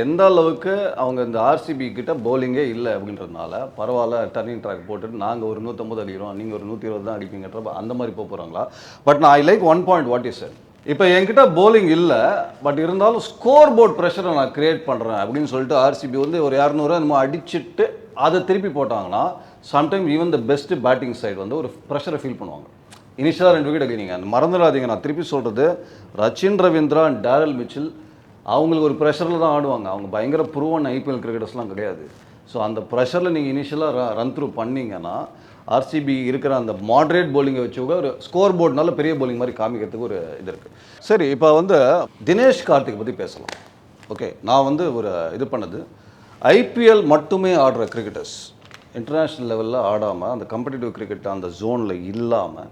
எந்த அளவுக்கு அவங்க இந்த ஆர்சிபி கிட்ட பவுலிங்கே இல்லை அப்படின்றதுனால பரவாயில்ல டர்னிங் ட்ராக் போட்டுட்டு நாங்கள் ஒரு 150 அடிக்கிறோம், நீங்கள் ஒரு 120 தான் அடிப்பீங்கன்ற அந்த மாதிரி போகிறாங்களா? பட் நான் I like one point what is sir. இப்போ என்கிட்ட பவுலிங் இல்லை, பட் இருந்தாலும் ஸ்கோர் போர்ட் ப்ரெஷரை நான் கிரியேட் பண்ணுறேன் அப்படின்னு சொல்லிட்டு ஆர்சிபி வந்து ஒரு 200 என்னமோ அடிச்சுட்டு அதை திருப்பி போட்டாங்கன்னா sometime even the best batting side வந்து ஒரு ப்ரெஷரை ஃபீல் பண்ணுவாங்க. இனிஷியலாக 2 விக்கெட் அடிக்கிறீங்க, அந்த மறந்துடாதீங்க. நான் திருப்பி சொல்கிறது, Rachin Ravindra and Daryl Mitchell அவங்களுக்கு ஒரு ப்ரெஷரில் தான் ஆடுவாங்க. அவங்க பயங்கர ப்ரூவன் ஐபிஎல் கிரிக்கெட்டர்ஸ்லாம் கிடையாது. ஸோ அந்த ப்ரெஷரில் நீங்கள் இனிஷியலாக ரன் த்ரூ பண்ணிங்கன்னா ஆர்சிபி இருக்கிற அந்த மாட்ரேட் பவுலிங்கை வச்சு ஒரு ஸ்கோர் போர்ட்னால பெரிய பவுலிங் மாதிரி காமிக்கிறதுக்கு ஒரு இது இருக்குது. சரி, இப்போ வந்து தினேஷ் கார்த்திக் பற்றி பேசலாம். ஓகே, நான் வந்து ஒரு இது பண்ணது ஐபிஎல் மட்டுமே ஆடுற கிரிக்கெட்டர்ஸ் இன்டர்நேஷ்னல் லெவலில் ஆடாமல் அந்த காம்படிட்டிவ் கிரிக்கெட் அந்த ஜோனில் இல்லாமல்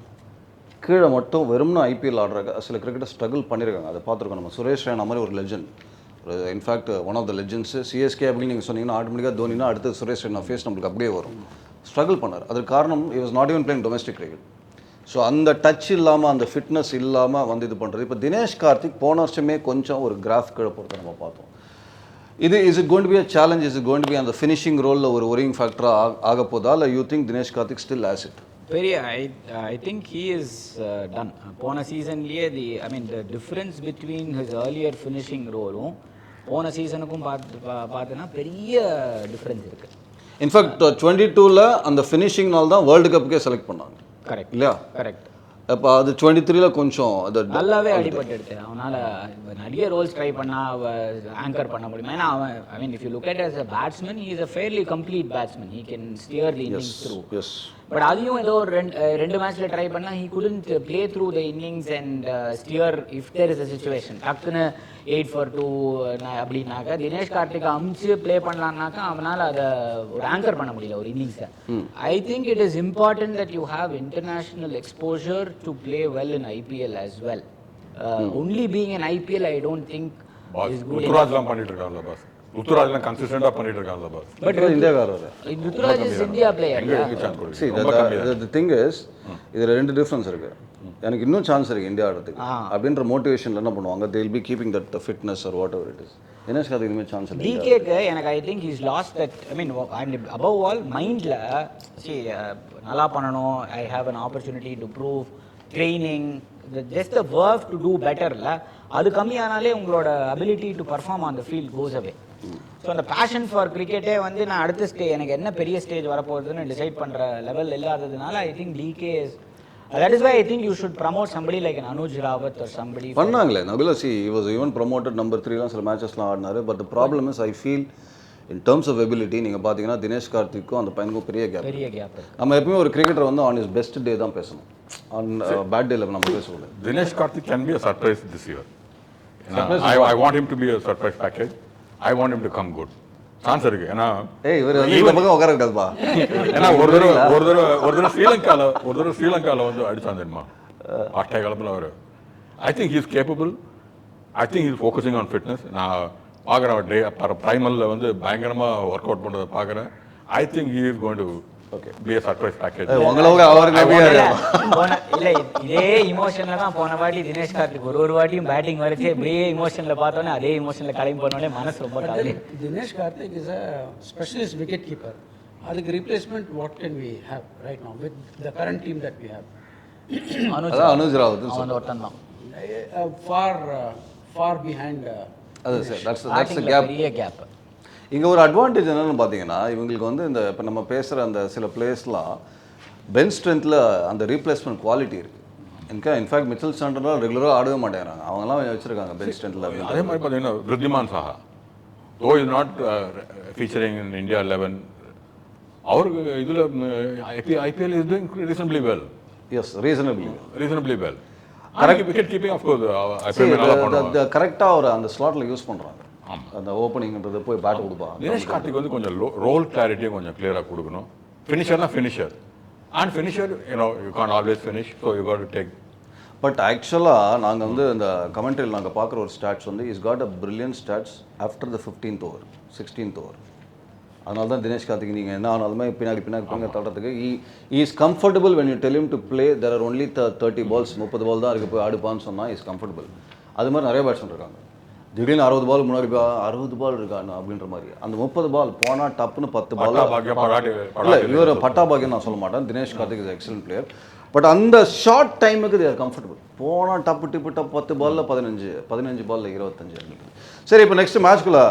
கீழே மட்டும் வெறும்னு ஐபிஎல் ஆடுற சில கிரிக்கெட்டர் ஸ்ட்ரகிள் பண்ணியிருக்காங்க. அதை பார்த்துருக்கோம். நம்ம சுரேஷ் ரெய்னா மாதிரி ஒரு லெஜெண்ட், ஒரு in fact one of the legends. CSK அப்படின்னு நீங்கள் சொன்னீங்கன்னா ஆட்டோமேட்டிக்காக தோனினா அடுத்து சுரேஷ் ரெய்னா ஃபேஸ் நம்மளுக்கு அப்படியே வரும். ஸ்ட்ரகிள் பண்ணார். அதுக்கு காரணம் he was not even playing domestic cricket. So அந்த டச் இல்லாமல் அந்த ஃபிட்னஸ் இல்லாமல் வந்து இது பண்ணுறது. இப்போ தினேஷ் கார்த்திக் போன வருஷமே கொஞ்சம் ஒரு கிராஃப் கீழே போகிறத நம்ம பார்த்தோம். Is it going to be a challenge? Is it going to be அந்த ஃபினிஷிங் ரோலில் ஒரு ஒரிங் ஃபேக்டராக ஆக போதா, இல்லை you think Dinesh Karthik still has it? பெரிய I think he is done. போன சீசன்லேயே the difference between his earlier finishing ரோலும் போன சீசனுக்கும் பார்த்தோன்னா பெரிய டிஃப்ரென்ஸ் இருக்குது. இன்ஃபேக்ட் 22ல் அந்த ஃபினிஷிங்னால தான் வேர்ல்டு கப்புக்கே செலக்ட் பண்ணாங்க. கரெக்ட் இல்லையா? கரெக்ட். அப்போ அது 23ல் கொஞ்சம் அது நல்லாவே அடிபட்டு எடுத்து அவனால் நிறைய ரோல்ஸ் ட்ரை பண்ணால் ஆங்கர் பண்ண முடியுமா? ஏன்னா அவன் if you look at as a batsman, he is a fairly complete batsman. He can steer the innings through. But அதையும் ஏதோ ஒரு ரெண்டு மேட்ச்சில் ட்ரை பண்ணால் he couldn't play through the innings and steer if there is a situation. டக்குன்னு 8 for 2 அப்படின்னாக்கா தினேஷ் கார்த்திக் அமிச்சு play பண்ணலான்னாக்கா அவனால் அதை ஒரு ஆங்கர் பண்ண முடியல ஒரு இன்னிங்ஸை. I think it is important that you have international exposure to play well in IPL as well. Only being an IPL, I don't think is good. ருத்துராஜ்லாம் பண்ணிட்டு இருக்காங்க பாஸ். ருத்துராஜ்லாம் கன்சிஸ்டன்ட்டா பண்ணிட்டு இருக்காங்க பாஸ். But இந்தியாக்காரர் Ruturaj is India player. See, the thing is, இதில் 2 difference இருக்குது. எனக்கு இன்னும் சான்ஸ் இருக்குது இந்தியா ஆடுறதுக்கு அப்படின்ற மோட்டிவேஷனில் என்ன பண்ணுவாங்க, they will be keeping that fitness or whatever it is. Dinesh Karthik இனிமேல் சான்ஸ் இல்லை. டிகேக்கு எனக்கு I think he's lost that. And above all மைண்டில் நல்லா பண்ணணும், I have an opportunity to prove, training, just the work to do பெட்டர்ல அது கம்மியானாலே உங்களோட ability to perform on the field goes away. So அந்த பேஷன் ஃபார் கிரிக்கெட்டே வந்து நான் அடுத்த எனக்கு என்ன பெரிய ஸ்டேஜ் வரப்போகுதுன்னு டிசைட் பண்ணுற லெவல் இல்லாததுனால I think DK is. That is why I think you should promote somebody like an Anuj Rawat or somebody. பண்ணாங்களே நபிலா, see, he was even promoted number 3லாம் சில மேட்சஸ்லாம் ஆடினாரு. But the problem is I feel in terms of ability நீங்கள் பார்த்தீங்கன்னா தினேஷ் கார்த்திக்கும் அந்த பையனுக்கும் பெரிய கேப். நம்ம எப்பவுமே ஒரு கிரிக்கெட்டர் வந்து on his best day தான் பேசணும், on bad day நம்ம பேசக்கூடாது. Dinesh Karthik can be a surprise this year. I want him to be a surprise package. I want him to come good. Chance இருக்கு. ஏன்னா இவர் வந்து இந்த பக்கம் உட்கார இருக்காதுப்பா. ஏன்னா ஒரு தடவை ஸ்ரீலங்காவில் வந்து அடிச்சான் தெரியுமா ஆட்டை காலத்தில் அவர். I think he's capable. I think he's focusing on fitness. நான் பார்க்குறேன் டே ப்ரைமலில் வந்து பயங்கரமாக ஒர்க் அவுட் பண்ணுறதை பார்க்குறேன். ஐ think he is going to be a surprise package. உங்களுக்கு அவருக்கு இல்ல இதே இமோஷன்ல தான் போன வாட்டி தினேஷ் கார்த்திக் ஒரு வாட்டியும் பேட்டிங் வரைச்சு இப்படியே இமோஷன்ல பார்த்தோன்னே அதே இமோஷன்ல கிளம்பி போனோடனே மனசு ரொம்ப கவலை. Dinesh Karthik is a specialist wicket keeper. அதுக்கு replacement what can we have right now with the current team that we have? Anuj Rawat அவன் ஒருத்தன் தான் for behind. that's the gap. பெரிய கேப். இங்கே ஒரு அட்வான்டேஜ் என்னென்னு பார்த்தீங்கன்னா இவங்களுக்கு வந்து இந்த இப்போ நம்ம பேசுகிற அந்த சில பிளேஸ்லாம் பெஞ்ச் ஸ்ட்ரென்த்தில் அந்த ரீப்ளேஸ்மெண்ட் குவாலிட்டி இருக்குது. இன்ஃபேக்ட் மிச்சல் சாண்டர்லாம் ரெகுலராக ஆடவே மாட்டேங்கிறாங்க. அவங்கலாம் வச்சுருக்காங்க பெஞ்ச் ஸ்ட்ரென்த்தில். அதே மாதிரி பார்த்தீங்கன்னா Wriddhiman Saha though is not featuring in India 11. அவருக்கு இதில் IPL is doing reasonably well. Yes, reasonably well. Correct wicket keeping of course கரெக்டாக ஒரு அந்த ஸ்லாட்டில் யூஸ் பண்ணுறாங்க. அந்த ஓப்பனிங்ன்றது போய் பேட் கொடுப்பாங்க. தினேஷ் கார்த்திக் வந்து கொஞ்சம் ரோல் கிளாரிட்டியை கொஞ்சம் கிளியராக கொடுக்கணும். ஃபினிஷர்னா finisher and finisher you can always finish, so you got to take. But ஆக்சுவலாக நாங்கள் வந்து இந்த கமெண்ட்ரியில் நாங்கள் பார்க்குற ஒரு ஸ்டாட்ஸ் வந்து is got a brilliant stats after the 15th over 16th over. அதனால தான் தினேஷ் கார்த்திக் நீங்கள் என்ன ஆனாலுமே பின்னாடி பின்னாடி தள்ளுறதுக்கு is comfortable. When you tell him to play there are only 30 balls 30 ball தான் இருக்குது போய் ஆடுப்பான்னு சொன்னால் இஸ் கம்ஃபர்டபுள். அது மாதிரி நிறைய பேட்ஸ்மேன் இருக்காங்க. திடீர்னு 60 பால் முன்னாடி 60 பால் இருக்கான்னு அப்படின்ற மாதிரி. அந்த 30 பால் போனால் டப்புன்னு 10 பால் இல்லை, இவர் பட்டாபாகியம் நான் சொல்ல மாட்டேன். Dinesh Karthik is excellent player. But அந்த ஷார்ட் டைமுக்கு தேர் கம்ஃபர்டபுள். போனால் டப்பு டிப்பு டப் 10 பாலில் 15 பாலில் 25. சரி, இப்போ நெக்ஸ்ட் மேட்ச்குள்ளே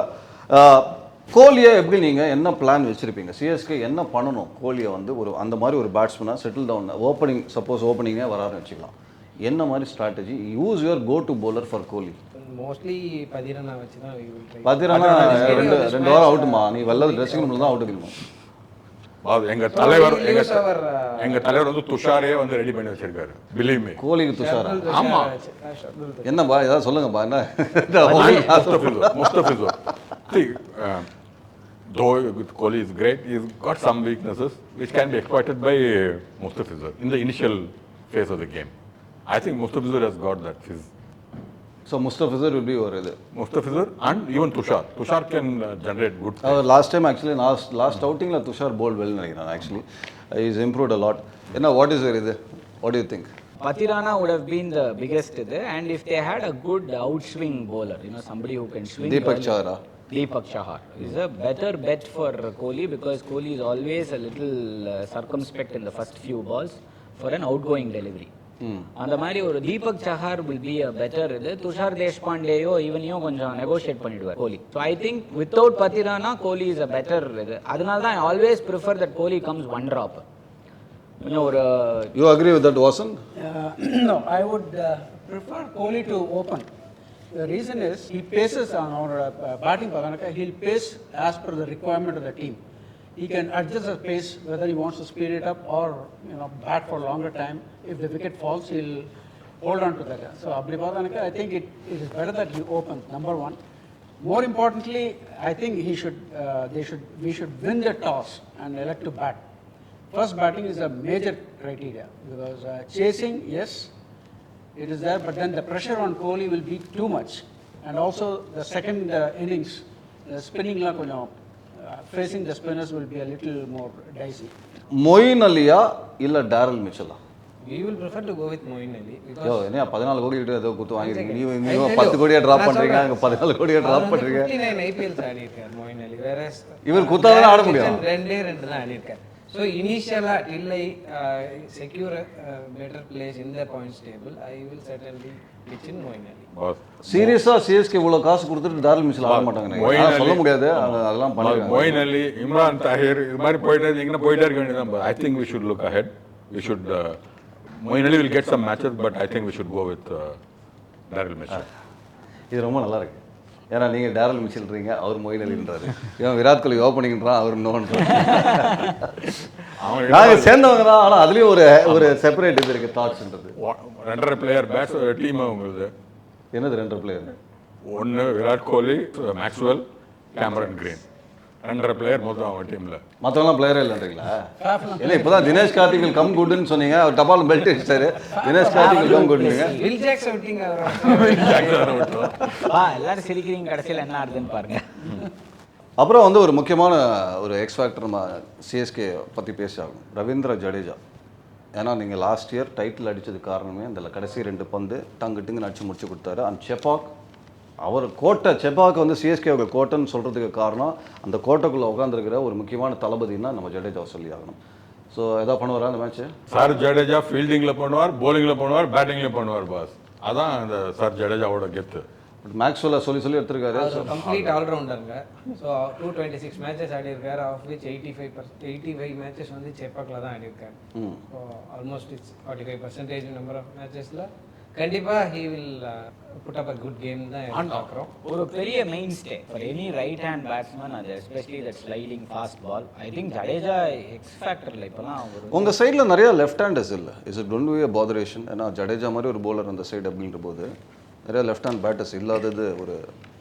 கோலியை எப்படி நீங்கள் என்ன பிளான் வச்சுருப்பீங்க? சிஎஸ்கே என்ன பண்ணணும் கோலியை வந்து ஒரு அந்த மாதிரி ஒரு பேட்ஸ்மேனாக செட்டில் டவுன் ஓப்பனிங், சப்போஸ் ஓப்பனிங்கே வராருன்னு வச்சுக்கலாம், என்ன மாதிரி strategy use your go to bowler for Kohli? Mostly Pathirana வச்சு தான் 2 வாரம் அவுட்டுமா? நீ வெள்ளது ட்ரெஸ்ஸிங் ரூமில் தான் அவுட் இருக்கணும். எங்க தலைவர் வந்து துஷாரே வந்து ரெடி பண்ணி வச்சிருக்காரு. Believe me. கோலிக்கு துஷாரா? ஆமா. என்னப்பா ஏதாவது சொல்லுங்கப்பா. என்ன Mustafizur. See, though Kohli is great, he's got some weaknesses which can be exploited by Mustafizur in the initial phase of the game. I think Mustafizur has got that. So Mustafizur will be over இது. Mustafizur and even Tushar. Tushar can generate good things. Last time actually last outing la Tushar bowled well நினைக்கிறேன். Actually he's improved a lot. என்ன what is இது? What do you think? Pathirana would have been the biggest and if they had a good outswing bowler, somebody who can swing. Deepak Chahar is a better bet for Kohli because Kohli is always a little circumspect in the first few balls for an outgoing delivery. அந்த மாதிரி ஒரு Deepak Chahar will be a better இது. துஷார் தேஷ்பாண்டேயோ இவனையோ கொஞ்சம் negotiate பண்ணிடுவார் Kohli. So I think without Pathirana Kohli is a better இது. அதனால தான் I always prefer that Kohli comes one drop. ஒரு you agree with that Vasan? No, I would prefer Kohli to open. The reason is he paces on our batting Vanakkam. He'll pace as per the requirement of the team. He can adjust the pace whether he wants to speed it up or bat for a longer time. If the wicket falls, he'll hold on to that. So Abdi Vanakkam, I think it is better that he opens. Number one. More importantly, I think we should win the toss and elect to bat. First batting is a major criteria because chasing, yes, it is there, but then the pressure on Kohli will be too much. And also the second innings, the spinning facing the spinners will be a little more dicey. Moeen அலியா இல்ல Daryl மிச்சலா? We will prefer to go with Moeen Ali because யோ என்ன 14 கோடி கிட்ட ஏதோ குத்து வாங்கிருக்கீங்க. நீங்க 10 கோடியா டிராப் பண்றீங்க, அங்க 14 கோடியா டிராப் பண்றீங்க. 59 IPLs ஆடி இருக்கார் Moeen Ali. whereas இவர் குத்தாதான் ஆட முடியும். ரெண்டு தான் ஆடி இருக்கார். So initially till I secure a better place in the points table, I will certainly pitch in Moeen Ali. சீரியஸா சிஎஸ்கே இவ்வளவு காசு கொடுத்துட்டு டேரல் மிச்சல் ஆட மாட்டாங்க சொல்ல முடியாது. அதெல்லாம் பண்ணுவாங்க. மொயின் அலி, இம்ரான் தாஹிர் இது மாதிரி போயிட்டே இருக்க வேண்டியதான். I think we should look ahead. We should Moeen Ali will get some matches, but I think we should go with Daryl Mitchell. இது ரொம்ப நல்லா இருக்கு. ஏன்னா நீங்கள் டேரல் மிச்சல்றீங்க, அவர் மொயின் அலின்றாரு. இவன் விராட் கோலி ஓப்பனிங்ன்றான், அவர் நோன்றான். நாங்கள் சேர்ந்தவங்க தான். ஆனால் அதுலேயும் ஒரு செப்பரேட் இது இருக்குது, தாட்ஸ்ன்றது. 2 பிளேயர் பேட்ஸ் டீம் அவங்களுக்கு. என்னது 2 பிளேயர்? ஒன்று Virat Kohli, Maxwell, Cameron green. 2 player மொத்தம் அவங்க டீமில். மற்றவங்களாம் பிளேயரே இல்லைன்றீங்களா? ஏன்னா இப்போ தான் தினேஷ் கார்த்திக் கம் குட்னு சொன்னீங்க. அவர் டபால் பெல்ட் அடிச்சாரு. தினேஷ் கார்த்திக் கம் குட்னீங்க. எல்லாரும் சிரிக்கிறீங்க, கடைசியில் என்ன ஆகுதுன்னு பாருங்க. அப்புறம் வந்து ஒரு முக்கியமான ஒரு எக்ஸ் ஃபேக்டர் நம்ம சிஎஸ்கே பற்றி பேசி ஆகணும், ரவீந்திர ஜடேஜா. ஏன்னா நீங்கள் லாஸ்ட் இயர் டைட்டில் அடித்தது காரணமே அந்த கடைசி 2 பந்து டங்குன்னு அடிச்சு முடிச்சு கொடுத்தாரு. அந்த செப்பாக் அவர் கோட்டை, செப்பாக் வந்து சிஎஸ்கே கோட்டைன்னு சொல்கிறதுக்கு காரணம் அந்த கோட்டைக்குள்ளே உட்காந்துருக்கிற ஒரு முக்கியமான தளபதினா நம்ம ஜடேஜாவை சொல்லி ஆகணும். ஸோ எதாவது பண்ணுவாரா அந்த மேட்ச்சு? சார் ஜடேஜா ஃபீல்டிங்கில் பண்ணுவார், போலிங்கில் பண்ணுவார், பேட்டிங்கில் பண்ணுவார் பாஸ். அதான் அந்த சார் ஜடேஜாவோட கெத்து. பட் மேக்ஸ்வெல்ல சொல்லி எடுத்திருக்காரு. கம்ப்ளீட் ஆல்ரவுண்டருங்க. ஸோ 226 மேட்சஸ் ஆடி இருக்காரு. ஆஃப் விச் 85 மேட்சஸ் வந்து செப்பாக்கில் தான் ஆடி இருக்காரு. So almost it's 45% number of மேட்சஸில் கண்டிப்பாக he will put up a good game தான் பார்க்குறோம். ஒரு பெரிய main stay for any right hand batsman, அது especially that sliding fast ball. I think Jadeja X ஃபேக்டரில் இப்போலாம் உங்கள் சைடில் நிறையா லெஃப்ட் ஹேண்டர்ஸ் இல்லை. Is it don't be a botheration? ஏன்னா ஜடேஜா மாதிரி ஒரு பவுலர் அந்த சைடு அப்படின்ற போது நிறைய லெஃப்ட் ஹேண்ட் பேட்டர்ஸ் இல்லாதது ஒரு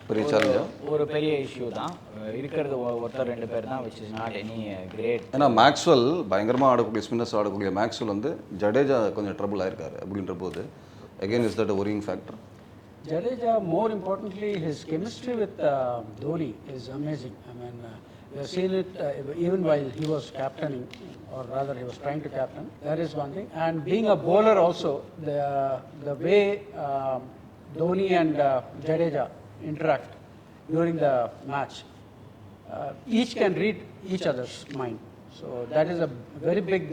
பெரிய சேலஞ்சா? ஒரு பெரிய இஷ்யூ தான். இருக்கிறது ஒருத்தர் 2 பேர் தான், which is not any great. ஏன்னா மேக்ஸ்வெல் பயங்கரமாக ஆடக்கூடிய ஸ்பின்னர்ஸ் ஆடக்கூடிய மேக்ஸ்வெல் வந்து ஜடேஜா கொஞ்சம் ட்ரபிள் ஆயிருக்காரு அப்படின்ற போது again is that a worrying factor? Jadeja, more importantly, his chemistry with Dhoni is amazing. I mean, we have seen it even while he was captaining, or rather he was trying to captain. That is one thing. And being a bowler also, the way Dhoni and Jadeja interact during the match, each can read each other's mind. So that is a very big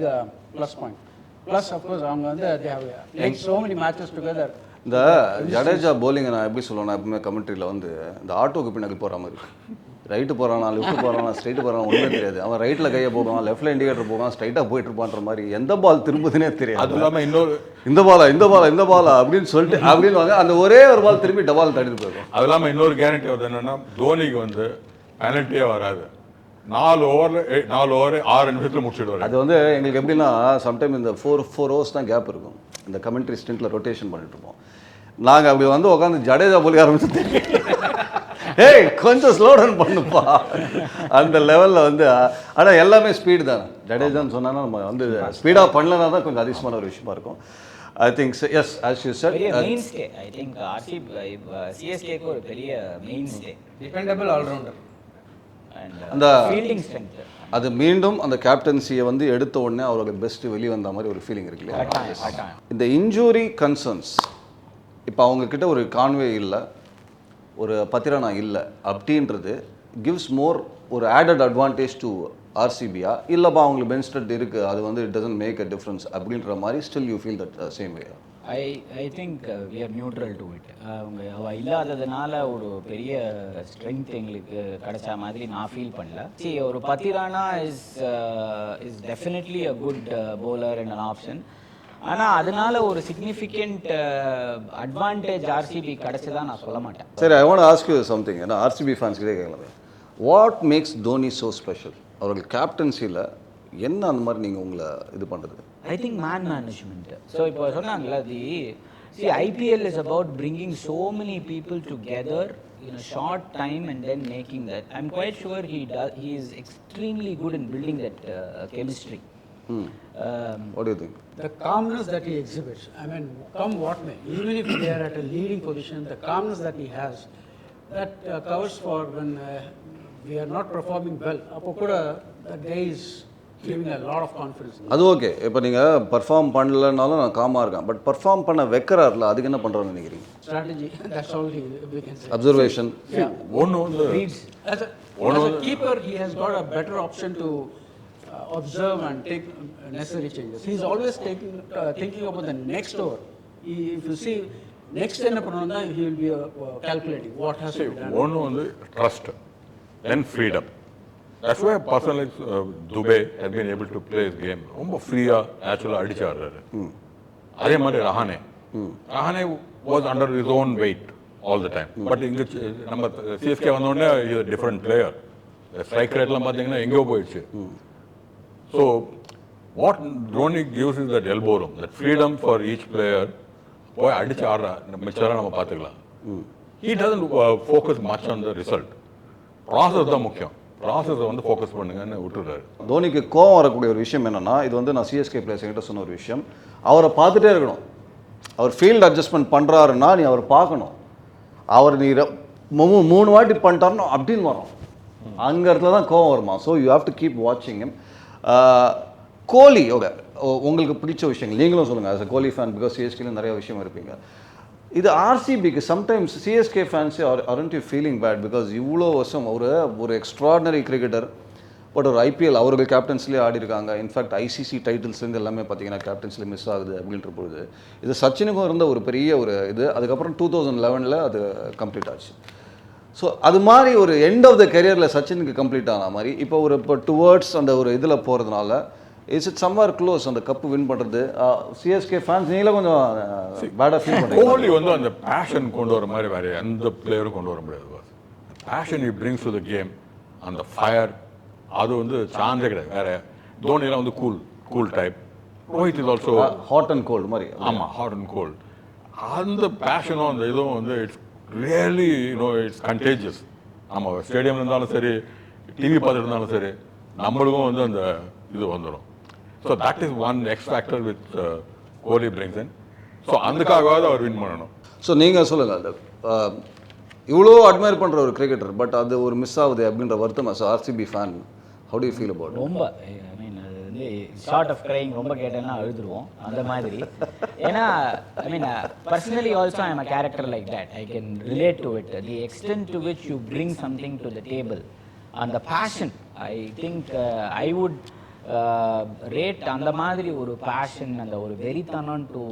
plus point. Plus, of course, they have played so many matches together. இந்த ஜடேஜா போலிங்கை நான் எப்படி சொல்லுவேன்னா, எப்பவுமே கமெண்ட்ரியில் வந்து இந்த ஆட்டோக்கு பின்னாடி போகிற மாதிரி ரைட்டு போகிறானா, லெஃப்ட் போகிறானா, ஸ்ட்ரைட்டு போகிறானா ஒன்றுமே தெரியாது. அவன் ரைட்டில் கையை போவான், லெஃப்ட்டில் இண்டிகேட்டர் போவான், ஸ்ட்ரைட்டாக போயிட்டு இருப்பான்ற மாதிரி எந்த பால் திரும்புதுன்னே தெரியாது. அது இல்லாமல் இன்னொரு இந்த பாலா அப்படின்னு சொல்லிட்டு அப்படின்னு வாங்க, அந்த ஒரே ஒரு பால் திரும்பி டபால் தட்டிட்டு போயிடும். அது இல்லாமல் இன்னொரு கேரண்டி வருது என்னன்னா, தோனிக்கு வந்து பெனல்ட்டியே வராது. 4 ஓவர் 6 நிமிஷத்தில் முடிச்சுடுவார். அது வந்து எங்களுக்கு எப்படின்னா, சம்டைம் இந்த 4 ஹவர்ஸ் தான் கேப் இருக்கும். இந்த கமெண்ட்ரி ஸ்டிண்ட்டில் ரொட்டேஷன் பண்ணிட்டு இருப்போம். நாங்கள் அப்படி வந்து உட்காந்து ஜடேஜா போலி ஆரம்பிச்சு, ஏய் கொஞ்சம் ஸ்லோ டவுன் பண்ணுப்பா அந்த லெவலில் வந்து. ஆனால் எல்லாமே ஸ்பீடு தானே. ஜடேஜான்னு சொன்னால் நம்ம வந்து ஸ்பீடாக பண்ணலனா தான் கொஞ்சம் அதிகமான ஒரு விஷயமா இருக்கும். I think so, yes, as you said. Mainstay. I think RCB, CSK க்கு ஒரு பெரிய mainstay. Dependable all-rounder. And அந்த fielding strength. அது மீண்டும் அந்த கேப்டன்சியை வந்து எடுத்த உடனே அவரோட பெஸ்ட்டு வெளியே வந்த மாதிரி ஒரு ஃபீலிங் இருக்கு இல்லையா. இந்த இன்ஜூரி கன்சர்ன்ஸ் இப்போ அவங்கக்கிட்ட ஒரு கான்வே இல்லை, ஒரு பத்திரனா இல்லை அப்படின்றது கிவ்ஸ் மோர் ஒரு ஆடட் அட்வான்டேஜ் டு ஆர்சிபியா, இல்லைப்பா அவங்களுக்கு பெஞ்ச் ஸ்ட்ரென்த் இருக்குது, அது வந்து it doesn't make a difference அப்படின்ற மாதிரி still you feel that same way? I think we are neutral to it. அவ இல்லாததுனால ஒரு பெரிய ஸ்ட்ரென்த் எங்களுக்கு கிடைச்ச மாதிரி நான் ஃபீல் பண்ணல. See, ஒரு Pathirana is definitely a good bowler and an option. ஆனால் அதனால ஒரு சிக்னிஃபிகண்ட் அட்வான்டேஜ் ஆர்சிபி கிடைச்சதா நான் சொல்ல மாட்டேன். சரி, I want ask you something. ஏன்னா ஆர்சிபி ஃபேன்ஸ் கிட்டே கேட்கலாம், what makes Dhoni so special? அவர்கள் கேப்டன்சியில் என்ன அந்த மாதிரி நீங்கள் உங்களை இது பண்ணுறது? I think management. ஸோ இப்போ சொன்னாங்களா, IPL is about bringing so many people together in a short time and then making that. I'm quite sure he is extremely good in building that chemistry. What do you think? The calmness that he exhibits, I mean, come what may, even if they are at a leading position, the calmness that he has, that covers for when we are not performing well. Appo kuda that guy is giving a lot of confidence. அது okay. இப்போ நீங்கள் perform பண்ணலனாலும் நான் காமாக இருக்கேன், but perform பண்ண வைக்கிறார்ல, அதுக்கு என்ன பண்ணுறான்னு நினைக்கிறீங்க? Strategy, that's all we can say. Observation. ஒன்று வந்து As a keeper, he has got a better option to observe and take necessary changes. He is always thinking about the next over. If you see next என்ன பண்ணனும்னா, he will be calculating what has to be done. ஒன்று வந்து trust and freedom. That's why a person like Dubey has been able to play his game ரொம்ப ஃப்ரீயா நேச்சுரலா அடிச்சு ஆடுறாரு. அதே மாதிரி Rahane was under his own weight all the time. But இங்க நம்ம CSK வந்த உடனே he is a different player. Strike ரேட்லாம் பார்த்தீங்கன்னா எங்கேயோ போயிடுச்சு. So what Dhoni gives is that elbow room, that freedom for each player. போய் அடிச்சு ஆடுறா, மிச்சம் நம்ம பார்த்துக்கலாம். He doesn't focus much on the result. Process தான் முக்கியம். ப்ராசஸை வந்து ஃபோக்கஸ் பண்ணுங்கன்னு விட்டுறாரு. தோனிக்கு கோவம் வரக்கூடிய ஒரு விஷயம் என்னன்னா, இது வந்து நான் சிஎஸ்கே பிளேயர்ஸ் கிட்ட சொன்ன ஒரு விஷயம், அவரை பார்த்துட்டே இருக்கணும். அவர் ஃபீல்டு அட்ஜஸ்ட்மெண்ட் பண்ணுறாருன்னா நீ அவர் பார்க்கணும். அவர் நீ 3 வாட்டி பண்ணிட்டாருன்னா அப்படின்னு வரும், அங்கே இடத்துல தான் கோவம் வருமா. So you have to keep வாட்சிங் ஹிம். கோலி, ஓகே, உங்களுக்கு பிடிச்ச விஷயங்கள் நீங்களும் சொல்லுங்கள். As a Kohli fan, because சிஎஸ்கேல நிறைய விஷயம் இருப்பீங்க. இது ஆர்சிபிக்கு சம்டைம்ஸ் சிஎஸ்கே ஃபேன்ஸே aren't you feeling bad, because இவ்வளோ வருஷம் ஒரு எக்ஸ்ட்ராடனரி கிரிக்கெட்டர், பட் ஒரு ஐபிஎல் அவர்கள் கேப்டன்ஸ்லேயே ஆடி இருக்காங்க. இன்ஃபேக்ட் ஐசிசி டைட்டில்ஸ்லேருந்து எல்லாமே பார்த்தீங்கன்னா கேப்டன்ஸ்லேயே மிஸ் ஆகுது அப்படின்ற பொழுது, இது சச்சினுக்கும் இருந்த ஒரு பெரிய ஒரு இது. அதுக்கப்புறம் 2011 அது கம்ப்ளீட் ஆச்சு. ஸோ அது மாதிரி ஒரு எண்ட் ஆஃப் த கெரியரில் சச்சினுக்கு கம்ப்ளீட் ஆன மாதிரி இப்போ டுவர்ட்ஸ் அந்த ஒரு இதில் போகிறதுனால இஸ் இட் சம்வேர் க்ளோஸ் அந்த கப்பு வின் பண்ணுறது. சிஎஸ்கே ஃபேன்ஸ் நீங்களே கொஞ்சம் பேடாக ஃபீல் பண்ணுறீங்க. கோலி வந்து அந்த பேஷன் கொண்டு வர மாதிரி வேறு எந்த பிளேயரும் கொண்டு வர முடியாது. Passion you brings to the game, அந்த ஃபயர், அது வந்து சான்ஸே கிடையாது. வேறு தோனிலாம் வந்து cool type. Rohit is also hot and cold மாதிரி. ஆமாம், ஹாட் அண்ட் கோல்டு. அந்த பேஷனும் அந்த இதுவும் வந்து இட்ஸ் ரியலி இட்ஸ் கண்டேஜியஸ். நம்ம ஸ்டேடியம்ல இருந்தாலும் சரி, டிவி பார்த்துட்டு இருந்தாலும் சரி, நம்மளுக்கும் வந்து அந்த இது வந்துடும். So that is one X factor with Kohli brings in. So அதுக்காகவாவது அவர் வின் பண்ணணும். ஸோ நீங்கள் சொல்லுங்கள், அந்த இவ்வளோ அட்மையர் பண்ணுற ஒரு கிரிக்கெட்டர், பட் அது ஒரு மிஸ் ஆகுது அப்படின்ற வருத்தம். As RCB fan, how to you feel about? ரொம்ப, ஐ மீன் வந்து ஷார்ட் ஆஃப் க்ரைங் ரொம்ப கேட்டேன்னா அழுதுருவோம் அந்த மாதிரி. ஏன்னா I mean personally also I am a character like that. I can relate to it. The extent to which you bring something to the table, அந்த passion, I think I would rate அந்த மாதிரி ஒரு fashion, அந்த ஒரு வெறித்தனம் to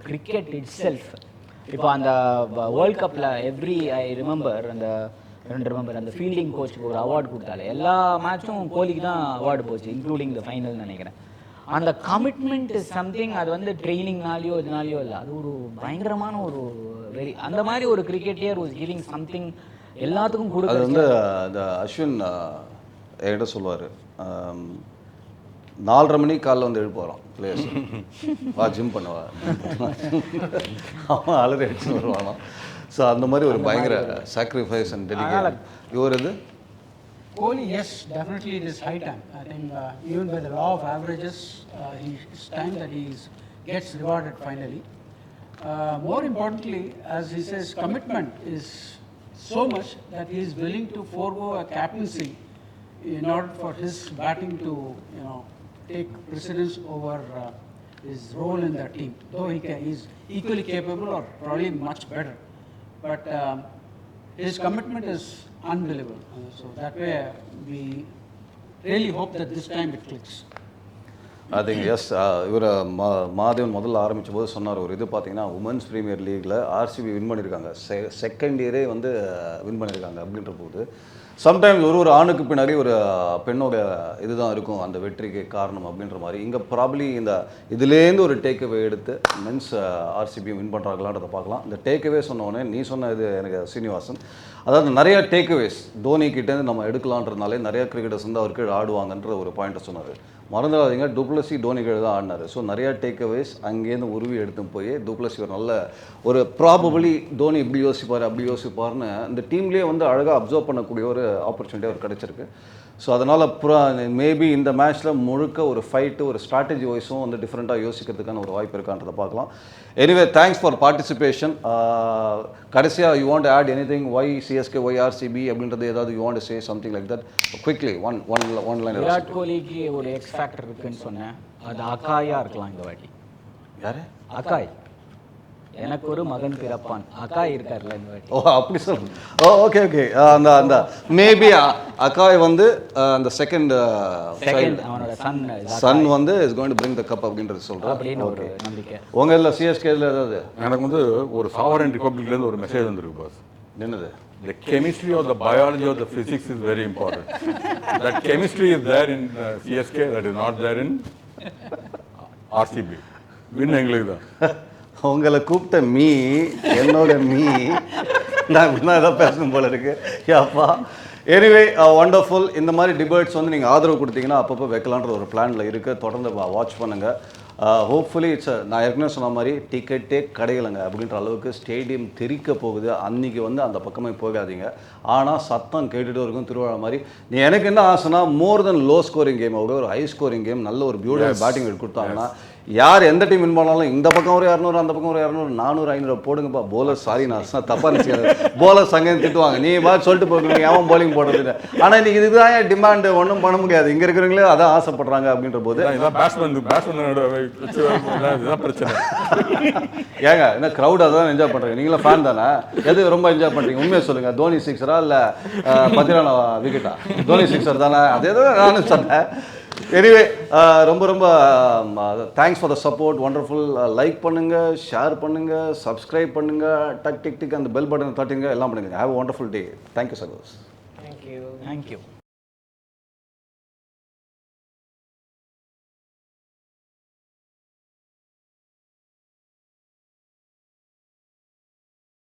cricket it self. இப்போ அந்த world கப்பில் ஐ ரிமெம்பர் அந்த ஃபீல்டிங் கோச்சுக்கு ஒரு அவார்டு கொடுத்தாலே எல்லா மேட்சும் கோலிக்கு தான் அவார்டு போச்சு, இன்க்ளூடிங் த ஃபைனல் நினைக்கிறேன். அந்த கமிட்மெண்ட் இஸ் சம்திங், அது வந்து ட்ரைனிங்னாலேயோ இதனாலேயோ இல்லை, அது ஒரு பயங்கரமான ஒரு அந்த மாதிரி ஒரு கிரிக்கெட்டியர் வாஸ் கிவிங் சம்திங் எல்லாத்துக்கும் கொடுக்க. அது வந்து அந்த அஸ்வின் என்கிட்ட சொல்லுவார், 4:30 மணிக்கு காலைல வந்து எழுப்பு வரான் பிளேயர்ஸ், வா ஜிம் பண்ணுவா, அவன் அலறி அடிச்சு வருவானோ. ஸோ அந்த மாதிரி ஒரு பயங்கர சாக்ரிஃபைஸ் அண்ட் டெடிகேஷன். இவர் இது Kohli, yes, definitely it is high time. I think even by the law of averages, it's time that he gets rewarded finally. More importantly, as he says, commitment is so much that he is willing to forego a captaincy in order for his batting to, take precedence over his role in the team. Though he is equally capable or probably much better, but his commitment is unbelievable. So that way we really hope that this time it clicks. I think yes. இவர் மாதவன் முதல்ல ஆரம்பித்த போது சொன்னார் ஒரு இது பார்த்தீங்கன்னா, women's premier லீக்கில் RCB win பண்ணியிருக்காங்க, செகண்ட் இயரே வந்து வின் பண்ணியிருக்காங்க. அப்படின்ற போது சம்டைம்ஸ் ஒரு ஆணுக்கு பின்னாடி ஒரு பெண்ணோட இதுதான் இருக்கும் அந்த வெற்றிக்கு காரணம் அப்படின்ற மாதிரி. இங்கே ப்ராப்ளி இந்த இதுலேருந்து ஒரு டேக்அவே எடுத்து மென்ஸ் RCB வின் பண்ணுறாங்களான்றதை பார்க்கலாம். இந்த டேக்அவே சொன்னோடனே நீ சொன்ன இது எனக்கு சீனிவாசன், அதாவது நிறைய டேக்அவேஸ் தோனிக்கிட்டேருந்து நம்ம எடுக்கலான்றதுனாலே நிறைய கிரிக்கெட்டர்ஸ் வந்து அவர் கீழே ஆடுவாங்கன்ற ஒரு பாயிண்ட்டை சொன்னார். மறந்துடாதீங்க, டுப்ளசி டோனி கீழே தான் ஆடினார். ஸோ நிறையா டேக்அவேஸ் அங்கேருந்து உருவி எடுத்து போய் டுப்ளசி ஒரு நல்ல ஒரு ப்ராபபிளி தோனி இப்படி யோசிப்பார் அப்படி யோசிப்பார்னு இந்த டீம்லேயே வந்து அழகாக அப்சர்வ் பண்ணக்கூடிய ஒரு ஆப்பர்ச்சுனிட்டி அவர் கிடச்சிருக்கு. ஸோ அதனால் மேபி இந்த மேட்ச்சில் முழுக்க ஒரு ஃபைட்டு ஒரு ஸ்ட்ராட்டஜி வைஸும் வந்து டிஃப்ரெண்ட்டாக யோசிக்கிறதுக்கான ஒரு வாய்ப்பு இருக்கான்றதை பார்க்கலாம். Anyway, thanks for participation. கடைசியாக you want add any thing, why CSK, why RCB அப்படின்றது ஏதாவது you want say something like that quickly one line. Virat கோலிக்கு ஒரு எக்ஸ் ஃபேக்டர் இருக்குன்னு சொன்னேன், அது அகாயா இருக்கலாம் இந்த வாட்டி. யாரு? அகாய். எனக்கு ஒரு மகன் பிறப்பான், அகாய் இருக்கார்ல இந்த வாட்டி. ஓ அப்படி சொல்லுங்க. ஓகே அந்த மேபி அகாய் வந்து அந்த செகண்ட் அவனோட சன் வந்து is going to bring the cup அப்படின்றது சொல்றேன் அப்படின்னு ஒரு நம்பிக்கை. உங்க இல்ல CSKல ஏதாவது? எனக்கு வந்து ஒரு சாவரன் ரிபப்ளிக்ல இருந்து ஒரு மெசேஜ் வந்திருக்கு பாஸ். என்னது? The chemistry or the biology or the physics is very important. That chemistry is there in CSK, that is not there in RCB. Win எங்களுக்கு தான். உங்களை கூப்பிட்ட என்னோட நான் தான் பேசணும் போல இருக்கு யாப்பா. Anyway wonderful. இந்த மாதிரி டிபேட்ஸ் வந்து நீங்கள் ஆதரவு கொடுத்தீங்கன்னா அப்பப்போ வைக்கலான்ற ஒரு பிளானில் இருக்குது. தொடர்ந்து வாட்ச் பண்ணுங்கள். ஹோப்ஃபுல்லி நான் ஏற்கனவே சொன்ன மாதிரி டிக்கெட்டே கிடைக்கலைங்க அப்படின்ற அளவுக்கு ஸ்டேடியம் தெரிக்க போகுது. அன்றைக்கி வந்து அந்த பக்கமே போகாதீங்க. ஆனால் சத்தம் கேட்டுகிட்டு இருக்கும் திருவிழா மாதிரி. நீ எனக்கு என்ன ஆசைனா மோர் தென் லோ ஸ்கோரிங் கேம் ஒரு ஹை ஸ்கோரிங் கேம், நல்ல ஒரு பியூட்டிஃபுல் பேட்டிங் கொடுத்தாங்கன்னா யார் எந்த டீம் வின் பண்ணாலும் இந்த பக்கம் ஒரு 200 அந்த பக்கம் ஒரு 200 400 500 போடுங்கப்பா. போலர் சாரி நான் தப்பாக நினச்சிக்கிறேன், போலர் சங்கம் திட்டுவாங்க, நீ மாதிரி சொல்லிட்டு போங்க எவன் போலிங் போடுறது. ஆனால் இன்னைக்கு இதுதான் என் டிமாண்டு, ஒன்றும் பண்ண முடியாது. இங்கே இருக்கிறவங்களே அதான் ஆசைப்படுறாங்க அப்படின்ற போது பிரச்சனை. ஏங்க என்ன க்ரௌட் அதான் என்ஜாய் பண்ணுறீங்க, நீங்களும் ஃபேன் தானே, எது ரொம்ப என்ஜாய் பண்ணுறீங்க உண்மையை சொல்லுங்கள். தோனி சிக்ஸரா இல்லை பத்திரான விக்கெட்டா? தோனி சிக்ஸர் தானே, அதே தான் நானும் சொன்னேன். எனிவே ரொம்ப thanks for the support. Wonderful. Like பண்ணுங்கள், ஷேர் பண்ணுங்கள், சப்ஸ்கிரைப் பண்ணுங்கள், டிக் அந்த பெல் பட்டனை தட்டுங்க, எல்லாம் பண்ணுங்கள். Have a wonderful day. Thank you சகோஸ். தேங்க்யூ.